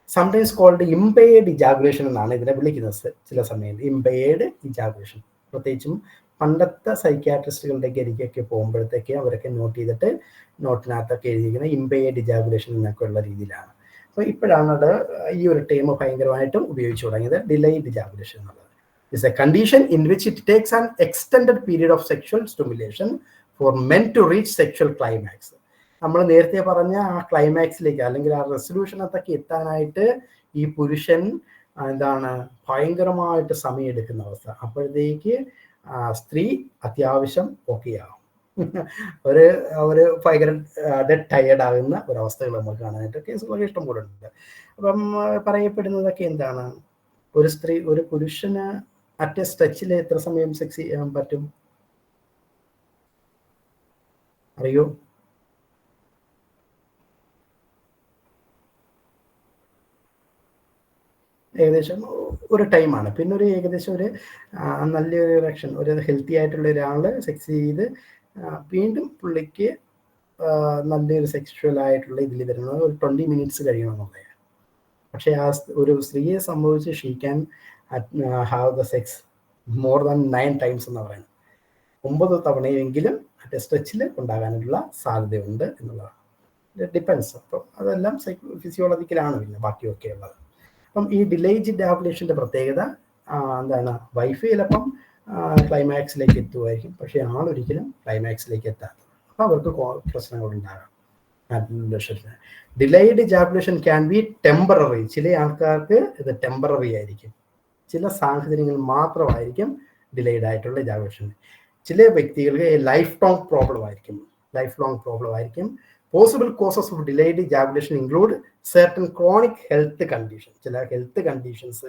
സംടൈംസ് കോൾഡ് ഇംപെയർഡ് ഇജാഗുലേഷൻ എന്നാണ് ഇതിനെ വിളിക്കുന്നത്. ചില സമയത്ത് ഇംപെയർഡ് ഇജാഗുലേഷൻ, പ്രത്യേകിച്ചും പണ്ടത്തെ സൈക്യാട്രിസ്റ്റുകളുടെ അരികൊക്കെ പോകുമ്പോഴത്തേക്ക് അവരൊക്കെ നോട്ട് ചെയ്തിട്ട് നോട്ടിനകത്തൊക്കെ എഴുതിയിരിക്കുന്നത് ഇംപെയർഡ് ഇജാഗുലേഷൻ എന്നൊക്കെ ഉള്ള രീതിയിലാണ്. അപ്പോൾ ഇപ്പോഴാണ് അത് ഈ ഒരു ടേം ഭയങ്കരമായിട്ടും ഉപയോഗിച്ച് തുടങ്ങിയത്. ഡിലേഡ് ഇജാഗുലേഷൻ എന്നുള്ളത് is a condition in which it takes an extended period of sexual stimulation for men to reach sexual climax. നമ്മൾ നേരത്തെ പറഞ്ഞ ആ ക്ലൈമാക്സിലേക്ക് അല്ലെങ്കിൽ ആ റെസൊല്യൂഷനത്തൊക്കെ എത്താനായിട്ട് ഈ പുരുഷൻ എന്താണ് ഭയങ്കരമായിട്ട് സമയമെടുക്കുന്ന അവസ്ഥ. അപ്പോഴത്തേക്ക് സ്ത്രീ അത്യാവശ്യം ഓക്കെ ആകും. ഒരു ഭയങ്കര ടയേർഡ് ആകുന്ന ഒരവസ്ഥകൾ നമുക്ക് കാണാനായിട്ട് കേസുകളൊക്കെ ഇഷ്ടംപോലെ ഉണ്ട്. അപ്പം പറയപ്പെടുന്നതൊക്കെ എന്താണ്, ഒരു പുരുഷന് അറ്റ് എ സ്ട്രെച്ചിൽ എത്ര സമയം സെക്സ് ചെയ്യാൻ പറ്റും അറിയോ? ഏകദേശം ഒരു ടൈമാണ്. പിന്നെ ഒരു ഏകദേശം ഒരു നല്ലൊരു ഇറക്ഷൻ, ഒരു ഹെൽത്തി ആയിട്ടുള്ള ഒരാൾ സെക്സ് ചെയ്ത് വീണ്ടും പുള്ളിക്ക് നല്ലൊരു സെക്ഷ്വൽ ആയിട്ടുള്ള ഇതിൽ വരുന്നത് ഒരു 20 മിനിറ്റ്സ് കഴിയണമെന്നുള്ളതാണ്. പക്ഷേ ആ ഒരു സ്ത്രീയെ സംബന്ധിച്ച് she can have the sex more than 9 times എന്ന് പറയുന്നത്. 9 തവണയെങ്കിലും മറ്റേ സ്ട്രെച്ചിൽ ഉണ്ടാകാനുള്ള സാധ്യതയുണ്ട് എന്നുള്ളതാണ്. ഡിപ്പെൻസ്. അപ്പം അതെല്ലാം ഫിസിയോളജിക്കലാണ് പിന്നെ ബാക്കിയൊക്കെ ഉള്ളത്. അപ്പം ഈ ഡിലേഡ് ഇജാഗുലേഷൻ്റെ പ്രത്യേകത എന്താണ്, വൈഫ് ചിലപ്പം ക്ലൈമാക്സിലേക്ക് എത്തുമായിരിക്കും, പക്ഷേ ആളൊരിക്കലും ക്ലൈമാക്സിലേക്ക് എത്താത്തത്. അപ്പം അവർക്ക് പ്രശ്നങ്ങളുണ്ടാകാം. Delayed ejaculation can be temporary. ചില ആൾക്കാർക്ക് ഇത് ടെമ്പററി ആയിരിക്കും, ചില സാഹചര്യങ്ങളിൽ മാത്രമായിരിക്കും ഡിലേഡ് ആയിട്ടുള്ള ഇജാഗുലേഷൻ. ചില വ്യക്തികൾക്ക് ലൈഫ് ലോങ് പ്രോബ്ലം ആയിരിക്കും. Possible causes of delayed ejaculation include certain chronic health conditions. ചില health conditions,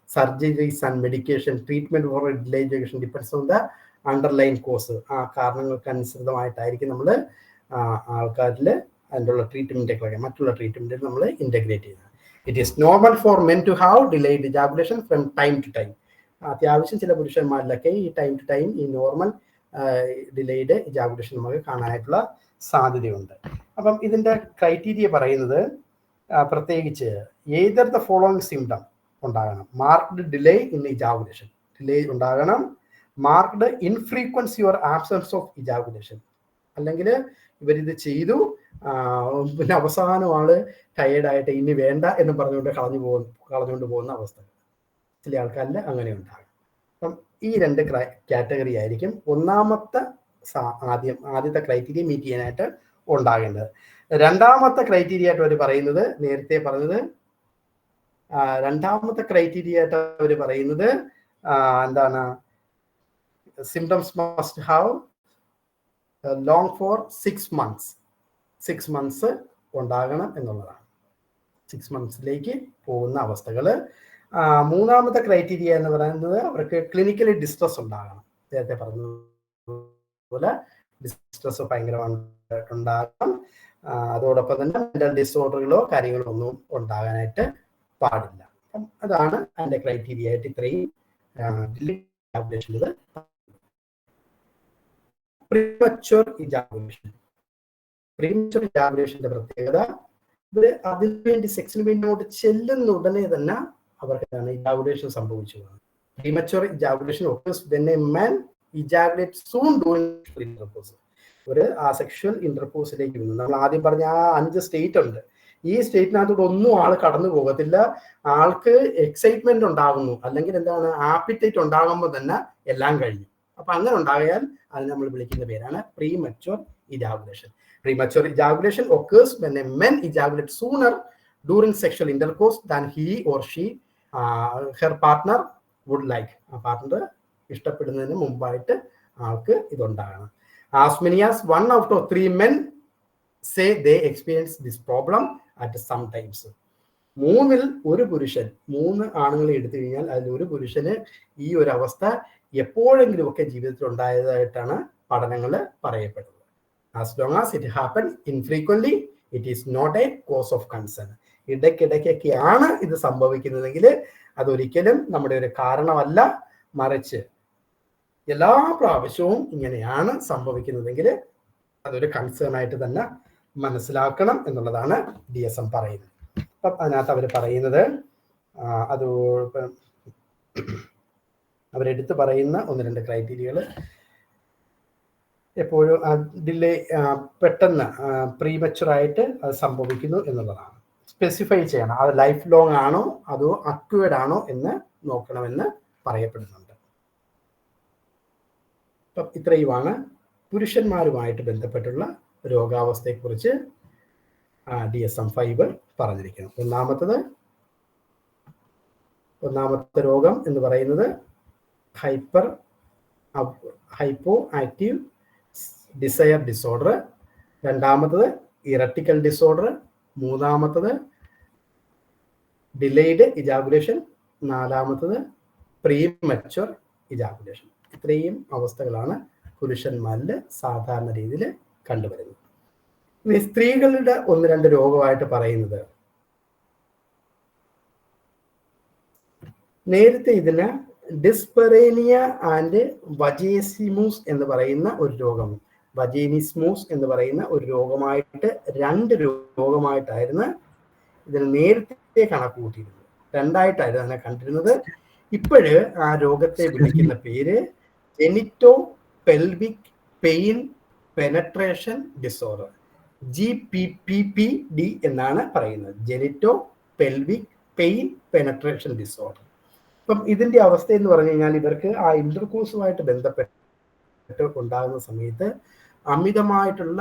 surgeries and medication, treatment four delayed ejaculation depends on the underlying cause. ആ കാരണങ്ങൾക്ക് അനുസൃതമായിട്ടായിരിക്കും നമ്മൾ ആൾക്കാരിൽ അതിൻ്റെ ട്രീറ്റ്മെൻറ്റൊക്കെ മറ്റുള്ള ട്രീറ്റ്മെൻറ്റിൽ നമ്മൾ ഇൻ്റഗ്രേറ്റ് ചെയ്യുന്നത്. It is normal for men to have delayed ejaculation from time to time. അത്യാവശ്യം ചില പുരുഷന്മാരിലൊക്കെ ഈ ടൈം ടു ടൈം ഈ നോർമൽ ഡിലേഡ് ഇജാഗുലേഷൻ നമുക്ക് കാണാനായിട്ടുള്ള സാധ്യതയുണ്ട്. അപ്പം ഇതിൻ്റെ ക്രൈറ്റീരിയ പറയുന്നത് പ്രത്യേകിച്ച് ഏതർ ദ ഫോളോയിങ് സിംറ്റം ഉണ്ടാകണം. Marked delay in ejaculation, delay ഉണ്ടാകണം. Marked infrequency or absence of ejaculation, അല്ലെങ്കിൽ ഇവരിത് ചെയ്തു പിന്നെ അവസാനം ആള് ടയേർഡായിട്ട് ഇനി വേണ്ട എന്ന് പറഞ്ഞുകൊണ്ട് കളഞ്ഞുകൊണ്ട് പോകുന്ന അവസ്ഥ ചില ആൾക്കാരിൽ അങ്ങനെ ഉണ്ടാകും. അപ്പം ഈ 2 കാറ്റഗറി ആയിരിക്കും ആദ്യത്തെ ക്രൈറ്റീരിയ മീറ്റ് ചെയ്യാനായിട്ട് ഉണ്ടാകേണ്ടത്. രണ്ടാമത്തെ ക്രൈറ്റീരിയ ആയിട്ട് അവർ പറയുന്നത്, നേരത്തെ പറഞ്ഞത് രണ്ടാമത്തെ ക്രൈറ്റീരിയ ആയിട്ട് അവർ പറയുന്നത് എന്താണ്, symptoms must have long four 6 months. 6 months ഉണ്ടാകണം എന്നുള്ളതാണ്. 6 monthsലേക്ക് പോകുന്ന അവസ്ഥകൾ. മൂന്നാമത്തെ ക്രൈറ്റീരിയ എന്ന് പറയുന്നത് അവർക്ക് ക്ലിനിക്കലി ഡിസ്ട്രസ് ഉണ്ടാകണം. നേരത്തെ പറഞ്ഞതുപോലെ ഡിസ്ട്രസ് ഭയങ്കരമായിട്ട് ഉണ്ടാകണം. അതോടൊപ്പം തന്നെ മെന്റൽ ഡിസോർഡറുകളോ കാര്യങ്ങളോ ഒന്നും ഉണ്ടാകാനായിട്ട് പാടില്ല. അപ്പം അതാണ് അതിന്റെ ക്രൈറ്റീരിയ ആയിട്ട് ഇത്രയും പ്രീമച്വർ ഇജാക്കുലേഷൻ. പ്രീമച്വർ ഇജാക്കുലേഷന്റെ പ്രത്യേകത, ഇവര് അതിനുവേണ്ടി സെക്സിന് വേണ്ടി അങ്ങോട്ട് ചെല്ലുന്ന ഉടനെ തന്നെ അവർക്ക് ഇജാക്കുലേഷൻ സംഭവിച്ചു. Premature ejaculation occurs when a man ejaculates soon during intercourse. ഒരു സെക്ഷുവൽ ഇന്റർകോഴ്സിലേക്ക് വരുന്നു. നമ്മൾ ആദ്യം പറഞ്ഞ 5 സ്റ്റേറ്റ് ഉണ്ട്. ഈ സ്റ്റേറ്റിനകത്തോട് ഒന്നും ആള് കടന്നു പോകത്തില്ല. ആൾക്ക് എക്സൈറ്റ്മെന്റ് ഉണ്ടാകുന്നു, അല്ലെങ്കിൽ എന്താണ് ആപ്പിറ്റൈറ്റ് ഉണ്ടാകുമ്പോൾ തന്നെ എല്ലാം കഴിഞ്ഞു. അപ്പൊ അങ്ങനെ ഉണ്ടായാൽ അത് നമ്മൾ വിളിക്കുന്ന പേരാണ് premature ejaculation. Premature ejaculation occurs when a man ejaculates sooner during sexual intercourse than he or she, her partner would like. ആ പാർട്ണർ ഇഷ്ടപ്പെടുന്നതിന് മുമ്പായിട്ട് ആൾക്ക് ഇതുണ്ടാകണം. As many as 1 out of 3 men say they experience this problem at some times. 3-ൽ 1 പുരുഷൻ, 3 ആണുങ്ങളെ എടുത്തു കഴിഞ്ഞാൽ അതിൽ 1 പുരുഷന് ഈ ഒരു അവസ്ഥ എപ്പോഴെങ്കിലും ഒക്കെ ജീവിതത്തിൽ ഉണ്ടായതായിട്ടാണ് പഠനങ്ങൾ പറയപ്പെടുന്നത്. As long as it happens infrequently, it is not a cause of concern. ഇടയ്ക്കിടയ്ക്കൊക്കെയാണ് ഇത് സംഭവിക്കുന്നതെങ്കിൽ അതൊരിക്കലും നമ്മുടെ ഒരു കാരണമല്ല, മറിച്ച് എല്ലാ പ്രാവശ്യവും ഇങ്ങനെയാണ് സംഭവിക്കുന്നതെങ്കിൽ അതൊരു കൺസേൺ ആയിട്ട് തന്നെ മനസ്സിലാക്കണം എന്നുള്ളതാണ് DSM പറയുന്നത്. അപ്പം അതിനകത്ത് അവർ പറയുന്നത് അത് അവരെടുത്ത് പറയുന്ന 1-2 ക്രൈറ്റീരിയകൾ, എപ്പോഴും ഡിലേ പെട്ടെന്ന് പ്രീമച്ചുറായിട്ട് അത് സംഭവിക്കുന്നു എന്നുള്ളതാണ്. സ്പെസിഫൈ ചെയ്യണം, അത് ലൈഫ് ലോങ് ആണോ അതോ അക്വേർഡ് ആണോ എന്ന് നോക്കണമെന്ന് പറയപ്പെടുന്നുണ്ട്. അപ്പം ഇത്രയുമാണ് പുരുഷന്മാരുമായിട്ട് ബന്ധപ്പെട്ടുള്ള രോഗാവസ്ഥയെക്കുറിച്ച് DSM-5 പറഞ്ഞിരിക്കുന്നത്. ഒന്നാമത്തെ രോഗം എന്ന് പറയുന്നത് ഹൈപ്പോ ആക്റ്റീവ് ഡിസയർ ഡിസോർഡർ, രണ്ടാമത്തത് ഇറട്ടിക്കൽ ഡിസോർഡർ, മൂന്നാമത്തത് ഡിലേഡ് ഇജാക്കുലേഷൻ, നാലാമത്തത് പ്രീമച്വർ ഇജാക്കുലേഷൻ. ഇത്രയും അവസ്ഥകളാണ് പുരുഷന്മാരിൽ സാധാരണ രീതിയിൽ കണ്ടുവരുന്നത്. ഇനി സ്ത്രീകളുടെ 1-2 രോഗമായിട്ട് പറയുന്നത്, നേരത്തെ ഇതിന് ഡിസ്പെറേനിയ ആൻഡ് വജേസിമൂസ് എന്ന് പറയുന്ന ഒരു രോഗം, വജേനിസ്മൂസ് എന്ന് പറയുന്ന ഒരു രോഗമായിട്ട് 2 രോഗമായിട്ടായിരുന്നു ഇതിന് നേരത്തെ കണക്ക് കൂട്ടിയിരുന്നത്. 2ആയിട്ടായിരുന്നു അതിനെ കണ്ടിരുന്നത്. ഇപ്പോഴ് ആ രോഗത്തെ വിളിക്കുന്ന പേര് genito pelvic pain penetration disorder, GPPPD എന്നാണ് പറയുന്നത്. Genito pelvic pain penetration disorder. അപ്പം ഇതിന്റെ അവസ്ഥ എന്ന് പറഞ്ഞു കഴിഞ്ഞാൽ ഇവർക്ക് ആ ഇന്റർകോഴ്സുമായിട്ട് ബന്ധപ്പെട്ട് ഉണ്ടാകുന്ന സമയത്ത് അമിതമായിട്ടുള്ള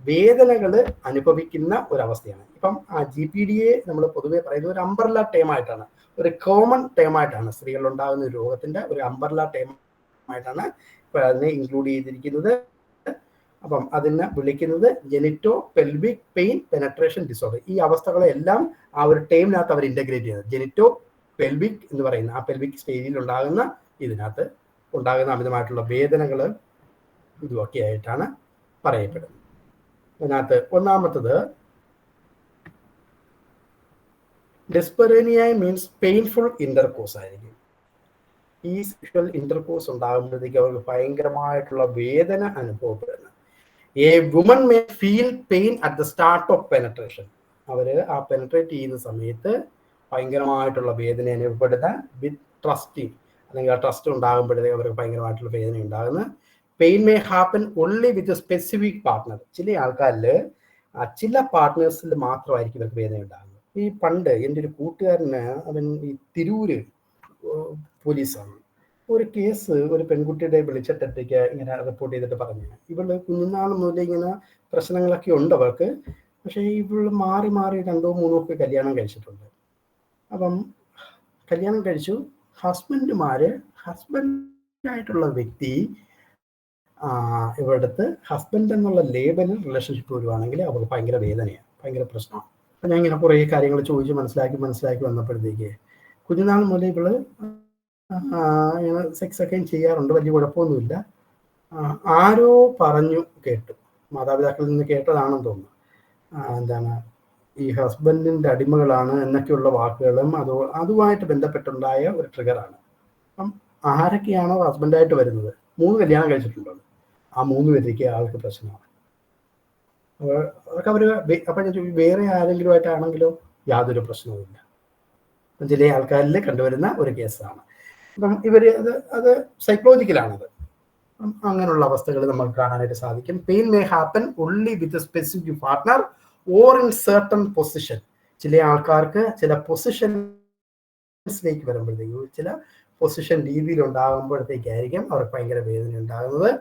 വേദനകൾ അനുഭവിക്കുന്ന ഒരവസ്ഥയാണ്. ഇപ്പം ആ GPDയെ നമ്മൾ പൊതുവെ പറയുന്നത് ഒരു അംബ്രല്ല ടേമായിട്ടാണ്, ഒരു കോമൺ ടേമായിട്ടാണ്, സ്ത്രീകളിൽ ഉണ്ടാകുന്ന ഒരു രോഗത്തിന്റെ ഒരു അംബ്രല്ല ടേമായിട്ടാണ് ഇപ്പോൾ അതിനെ ഇൻക്ലൂഡ് ചെയ്തിരിക്കുന്നത്. അപ്പം അതിനെ വിളിക്കുന്നത് genito pelvic pain penetration disorder. ഈ അവസ്ഥകളെല്ലാം ആ ഒരു ടേമിനകത്ത് അവർ ഇന്റഗ്രേറ്റ് ചെയ്യുന്നത്. ജെനിറ്റോ പെൽവിക് എന്ന് പറയുന്ന ആ പെൽവിക് സ്റ്റേജിൽ ഉണ്ടാകുന്ന ഇതിനകത്ത് ഉണ്ടാകുന്ന അമിതമായിട്ടുള്ള വേദനകൾ ഇതുമൊക്കെ ആയിട്ടാണ് പറയപ്പെടുന്നത്. അതിനകത്ത് ഒന്നാമത്തത് ഡിസ്പെറേനിയ മീൻസ് പെയിൻഫുൾ ഇന്റർകോഴ്സ് ആയിരിക്കും. ഈ സെക്ഷൽ ഇന്റർകോഴ്സ് ഉണ്ടാകുമ്പോഴത്തേക്ക് അവർക്ക് ഭയങ്കരമായിട്ടുള്ള വേദന അനുഭവപ്പെടുന്നത്. A woman may feel pain at the start of penetration. അവർ ആ പെനട്രേറ്റ് ചെയ്യുന്ന സമയത്ത് ഭയങ്കരമായിട്ടുള്ള വേദന അനുഭവപ്പെടുന്ന വിത്ത് ട്രസ്റ്റിംഗ്, അല്ലെങ്കിൽ ആ ട്രസ്റ്റ് ഉണ്ടാകുമ്പോഴത്തേക്ക് അവർക്ക് ഭയങ്കരമായിട്ടുള്ള വേദന ഉണ്ടാകുന്നത്. Pain may happen only with a specific partner. ചില ആൾക്കാരിൽ ചില പാർട്ട്നേഴ്സിൽ മാത്രമായിരിക്കും ഇവർക്ക് വേദന ഉണ്ടാകുന്നത്. ഈ പണ്ട് എൻ്റെ ഒരു കൂട്ടുകാരന്, അവൻ ഈ തിരൂര് പോലീസാണ്, ഒരു കേസ് ഒരു പെൺകുട്ടിയുടെ വിളിച്ചിട്ടത്തേക്ക് ഇങ്ങനെ റിപ്പോർട്ട് ചെയ്തിട്ട് പറഞ്ഞു, ഇവള് കുഞ്ഞുനാൾ മുതലേ ഇങ്ങനെ പ്രശ്നങ്ങളൊക്കെ ഉണ്ട് അവർക്ക്, പക്ഷേ ഇവള് മാറി മാറി 2 3 ഒക്കെ കല്യാണം കഴിച്ചിട്ടുണ്ട്. അപ്പം കല്യാണം കഴിച്ചു, ഹസ്ബൻഡായിട്ടുള്ള വ്യക്തി ഇവിടുത്തെ ഹസ്ബൻഡ് എന്നുള്ള ലേബലിൽ റിലേഷൻഷിപ്പ് വരുവാണെങ്കിൽ അവർക്ക് ഭയങ്കര വേദനയാണ്, ഭയങ്കര പ്രശ്നമാണ്. അപ്പം ഞാൻ ഇങ്ങനെ കുറേ കാര്യങ്ങൾ ചോദിച്ച് മനസ്സിലാക്കി വന്നപ്പോഴത്തേക്ക് കുഞ്ഞുനാൾ മുതൽ ഇവള് സെക്സ് ഒക്കെ ചെയ്യാറുണ്ട്, വലിയ കുഴപ്പമൊന്നുമില്ല. ആരോ പറഞ്ഞു കേട്ടു, മാതാപിതാക്കളിൽ നിന്ന് കേട്ടതാണെന്ന് തോന്നുന്നു, എന്താണ് ഈ ഹസ്ബൻഡിൻ്റെ അടിമകളാണ് എന്നൊക്കെയുള്ള വാക്കുകളും അതുമായിട്ട് ബന്ധപ്പെട്ടുണ്ടായ ഒരു ട്രിഗറാണ്. അപ്പം ആരൊക്കെയാണോ ഹസ്ബൻഡായിട്ട് വരുന്നത്, 3 കല്യാണം കഴിച്ചിട്ടുണ്ടോ, ആ 3 പേരേക്ക് ആൾക്ക് പ്രശ്നമാണ്. അതൊക്കെ അപ്പം ഞാൻ ചോദിക്കും, വേറെ ആരെങ്കിലും ആയിട്ടാണെങ്കിലോ യാതൊരു പ്രശ്നവുമില്ല. ചില ആൾക്കാരിൽ കണ്ടുവരുന്ന ഒരു കേസാണ്. അപ്പം അത് സൈക്കോളജിക്കലാണത്. അങ്ങനെയുള്ള അവസ്ഥകൾ നമുക്ക് കാണാനായിട്ട് സാധിക്കും. Pain may happen only with a specific partner or in certain position. ചില ആൾക്കാർക്ക് ചില പൊസിഷൻസിലേക്ക് വരുമ്പോഴത്തേക്കും, ചില പൊസിഷൻ രീതിയിൽ ഉണ്ടാകുമ്പോഴത്തേക്കായിരിക്കും അവർക്ക് ഭയങ്കര വേദന ഉണ്ടാകുന്നത്.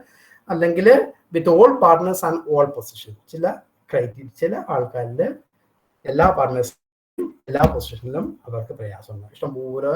അല്ലെങ്കിൽ with all partners and all position. ചില ആൾക്കാരിൽ എല്ലാ പാർട്ട്നേഴ്സും എല്ലാ പൊസിഷനിലും അവർക്ക് പ്രയാസമുണ്ട്. ഇഷ്ടംപോലെ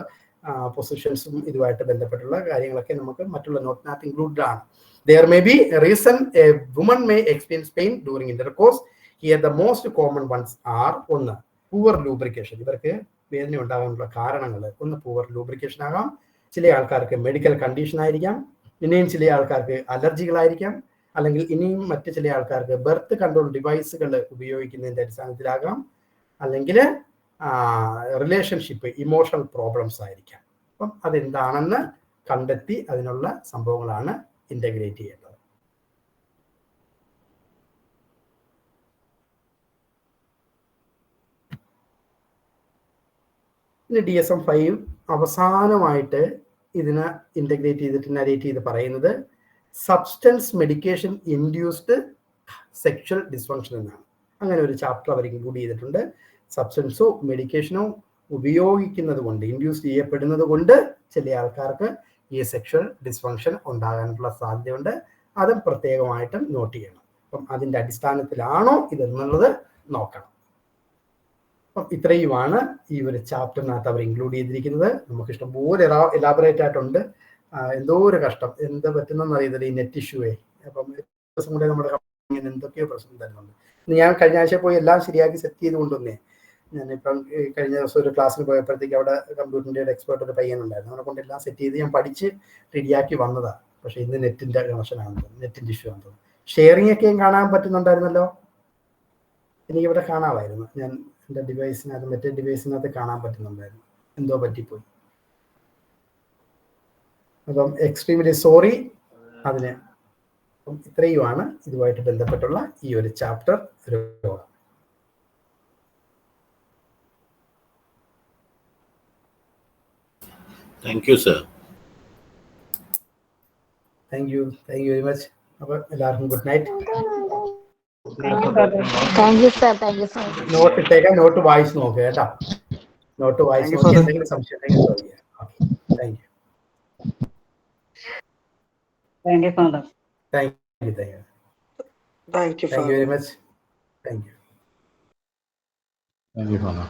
പൊസിഷൻസും ഇതുമായിട്ട് ബന്ധപ്പെട്ടുള്ള കാര്യങ്ങളൊക്കെ നമുക്ക് മറ്റുള്ള നോട്ടിനകത്ത് ഇൻക്ലൂഡഡ് ആണ്. There may be a reason a woman may experience pain during intercourse. Here the most common ones are: 1, poor lubrication. ഇവർക്ക് വേദന ഉണ്ടാകാനുള്ള കാരണങ്ങൾ 1 poor lubrication ആകാം, ചില ആൾക്കാർക്ക് മെഡിക്കൽ കണ്ടീഷൻ ആയിരിക്കാം, ഇനിയും ചില ആൾക്കാർക്ക് അലർജികളായിരിക്കാം, അല്ലെങ്കിൽ ഇനിയും മറ്റ് ചില ആൾക്കാർക്ക് ബർത്ത് കൺട്രോൾ ഡിവൈസുകൾ ഉപയോഗിക്കുന്നതിൻ്റെ അടിസ്ഥാനത്തിലാകാം, അല്ലെങ്കിൽ റിലേഷൻഷിപ്പ് ഇമോഷണൽ പ്രോബ്ലംസ് ആയിരിക്കാം. അപ്പം അതെന്താണെന്ന് കണ്ടെത്തി അതിനുള്ള സംഭവങ്ങളാണ് ഇൻ്റഗ്രേറ്റ് ചെയ്യേണ്ടത്. ഇനി DSM-5 അവസാനമായിട്ട് ഇതിനെ ഇൻ്റഗ്രേറ്റ് ചെയ്തിട്ട് നരേറ്റ് ചെയ്ത് പറയുന്നത് substance medication induced sexual dysfunction എന്നാണ്. അങ്ങനെ ഒരു ചാപ്റ്റർ അവർ ഇൻക്ലൂഡ് ചെയ്തിട്ടുണ്ട്. സബ്സ്റ്റൻസോ മെഡിക്കേഷനോ ഉപയോഗിക്കുന്നത് കൊണ്ട്, ഇൻഡ്യൂസ് ചെയ്യപ്പെടുന്നത് കൊണ്ട് ചില ആൾക്കാർക്ക് ഈ സെക്ഷൽ ഡിസ്ഫങ്ഷൻ ഉണ്ടാകാനുള്ള സാധ്യതയുണ്ട്. അതും പ്രത്യേകമായിട്ടും നോട്ട് ചെയ്യണം. അപ്പം അതിൻ്റെ അടിസ്ഥാനത്തിലാണോ ഇതെന്നുള്ളത് നോക്കണം. അപ്പം ഇത്രയുമാണ് ഈ ഒരു ചാപ്റ്ററിനകത്ത് അവർ ഇൻക്ലൂഡ് ചെയ്തിരിക്കുന്നത്. നമുക്ക് ഇഷ്ടംപോലെ എലാബറേറ്റ് ആയിട്ടുണ്ട്. എന്തോ ഒരു കഷ്ടം, എന്ത് പറ്റുന്നെന്ന് അറിയത്തില്ല ഈ നെറ്റ് ഇഷ്യൂവേ. അപ്പം ദിവസം കൂടെ നമ്മുടെ കമ്പനി എന്തൊക്കെയോ പ്രശ്നം തരുന്നുണ്ട്. ഞാൻ കഴിഞ്ഞ ആഴ്ച പോയി എല്ലാം ശരിയാക്കി സെറ്റ് ചെയ്ത് കൊണ്ടുവന്നേ. ഞാനിപ്പം കഴിഞ്ഞ ദിവസം ഒരു ക്ലാസ്സിന് പോയപ്പോഴത്തേക്ക് അവിടെ കമ്പ്യൂട്ടറിൻ്റെ ഒരു എക്സ്പേർട്ട് ഒരു പയ്യനുണ്ടായിരുന്നു. അവനെ കൊണ്ട് എല്ലാം സെറ്റ് ചെയ്ത് ഞാൻ പഠിച്ച് റെഡിയാക്കി വന്നതാണ്. പക്ഷേ ഇന്ന് നെറ്റിൻ്റെ കണക്ഷനാണെന്ന് തോന്നുന്നു, നെറ്റിൻ്റെ ഇഷ്യൂ ആണെന്ന് തോന്നുന്നു. ഷെയറിംഗ് ഒക്കെയും കാണാൻ പറ്റുന്നുണ്ടായിരുന്നല്ലോ, എനിക്കിവിടെ കാണാമായിരുന്നു. ഞാൻ എൻ്റെ ഡിവൈസിനകത്ത്, മറ്റേ ഡിവൈസിനകത്ത് കാണാൻ പറ്റുന്നുണ്ടായിരുന്നു, എന്തോ പറ്റിപ്പോയി. അപ്പം എക്സ്ട്രീംലി സോറി അതിന്. അപ്പം ഇത്രയുമാണ് ഇതുമായിട്ട് ബന്ധപ്പെട്ടുള്ള ഈ ഒരു chapter. Thank you, sir. Thank you very much. അപ്പോൾ എല്ലാവർക്കും good night. Thank you sir. Note ഇട്ടേക്കാം, നോട്ട് വായിച്ച് നോക്കുക കേട്ടോ. നോട്ട് വായിച്ച് നോക്കി എന്തെങ്കിലും സംശയം ഉണ്ടെങ്കിൽ ചോദിക്കുക. Thank you. Thank you, Father. Thank you, Thank you very much. Thank you. Thank you, Father.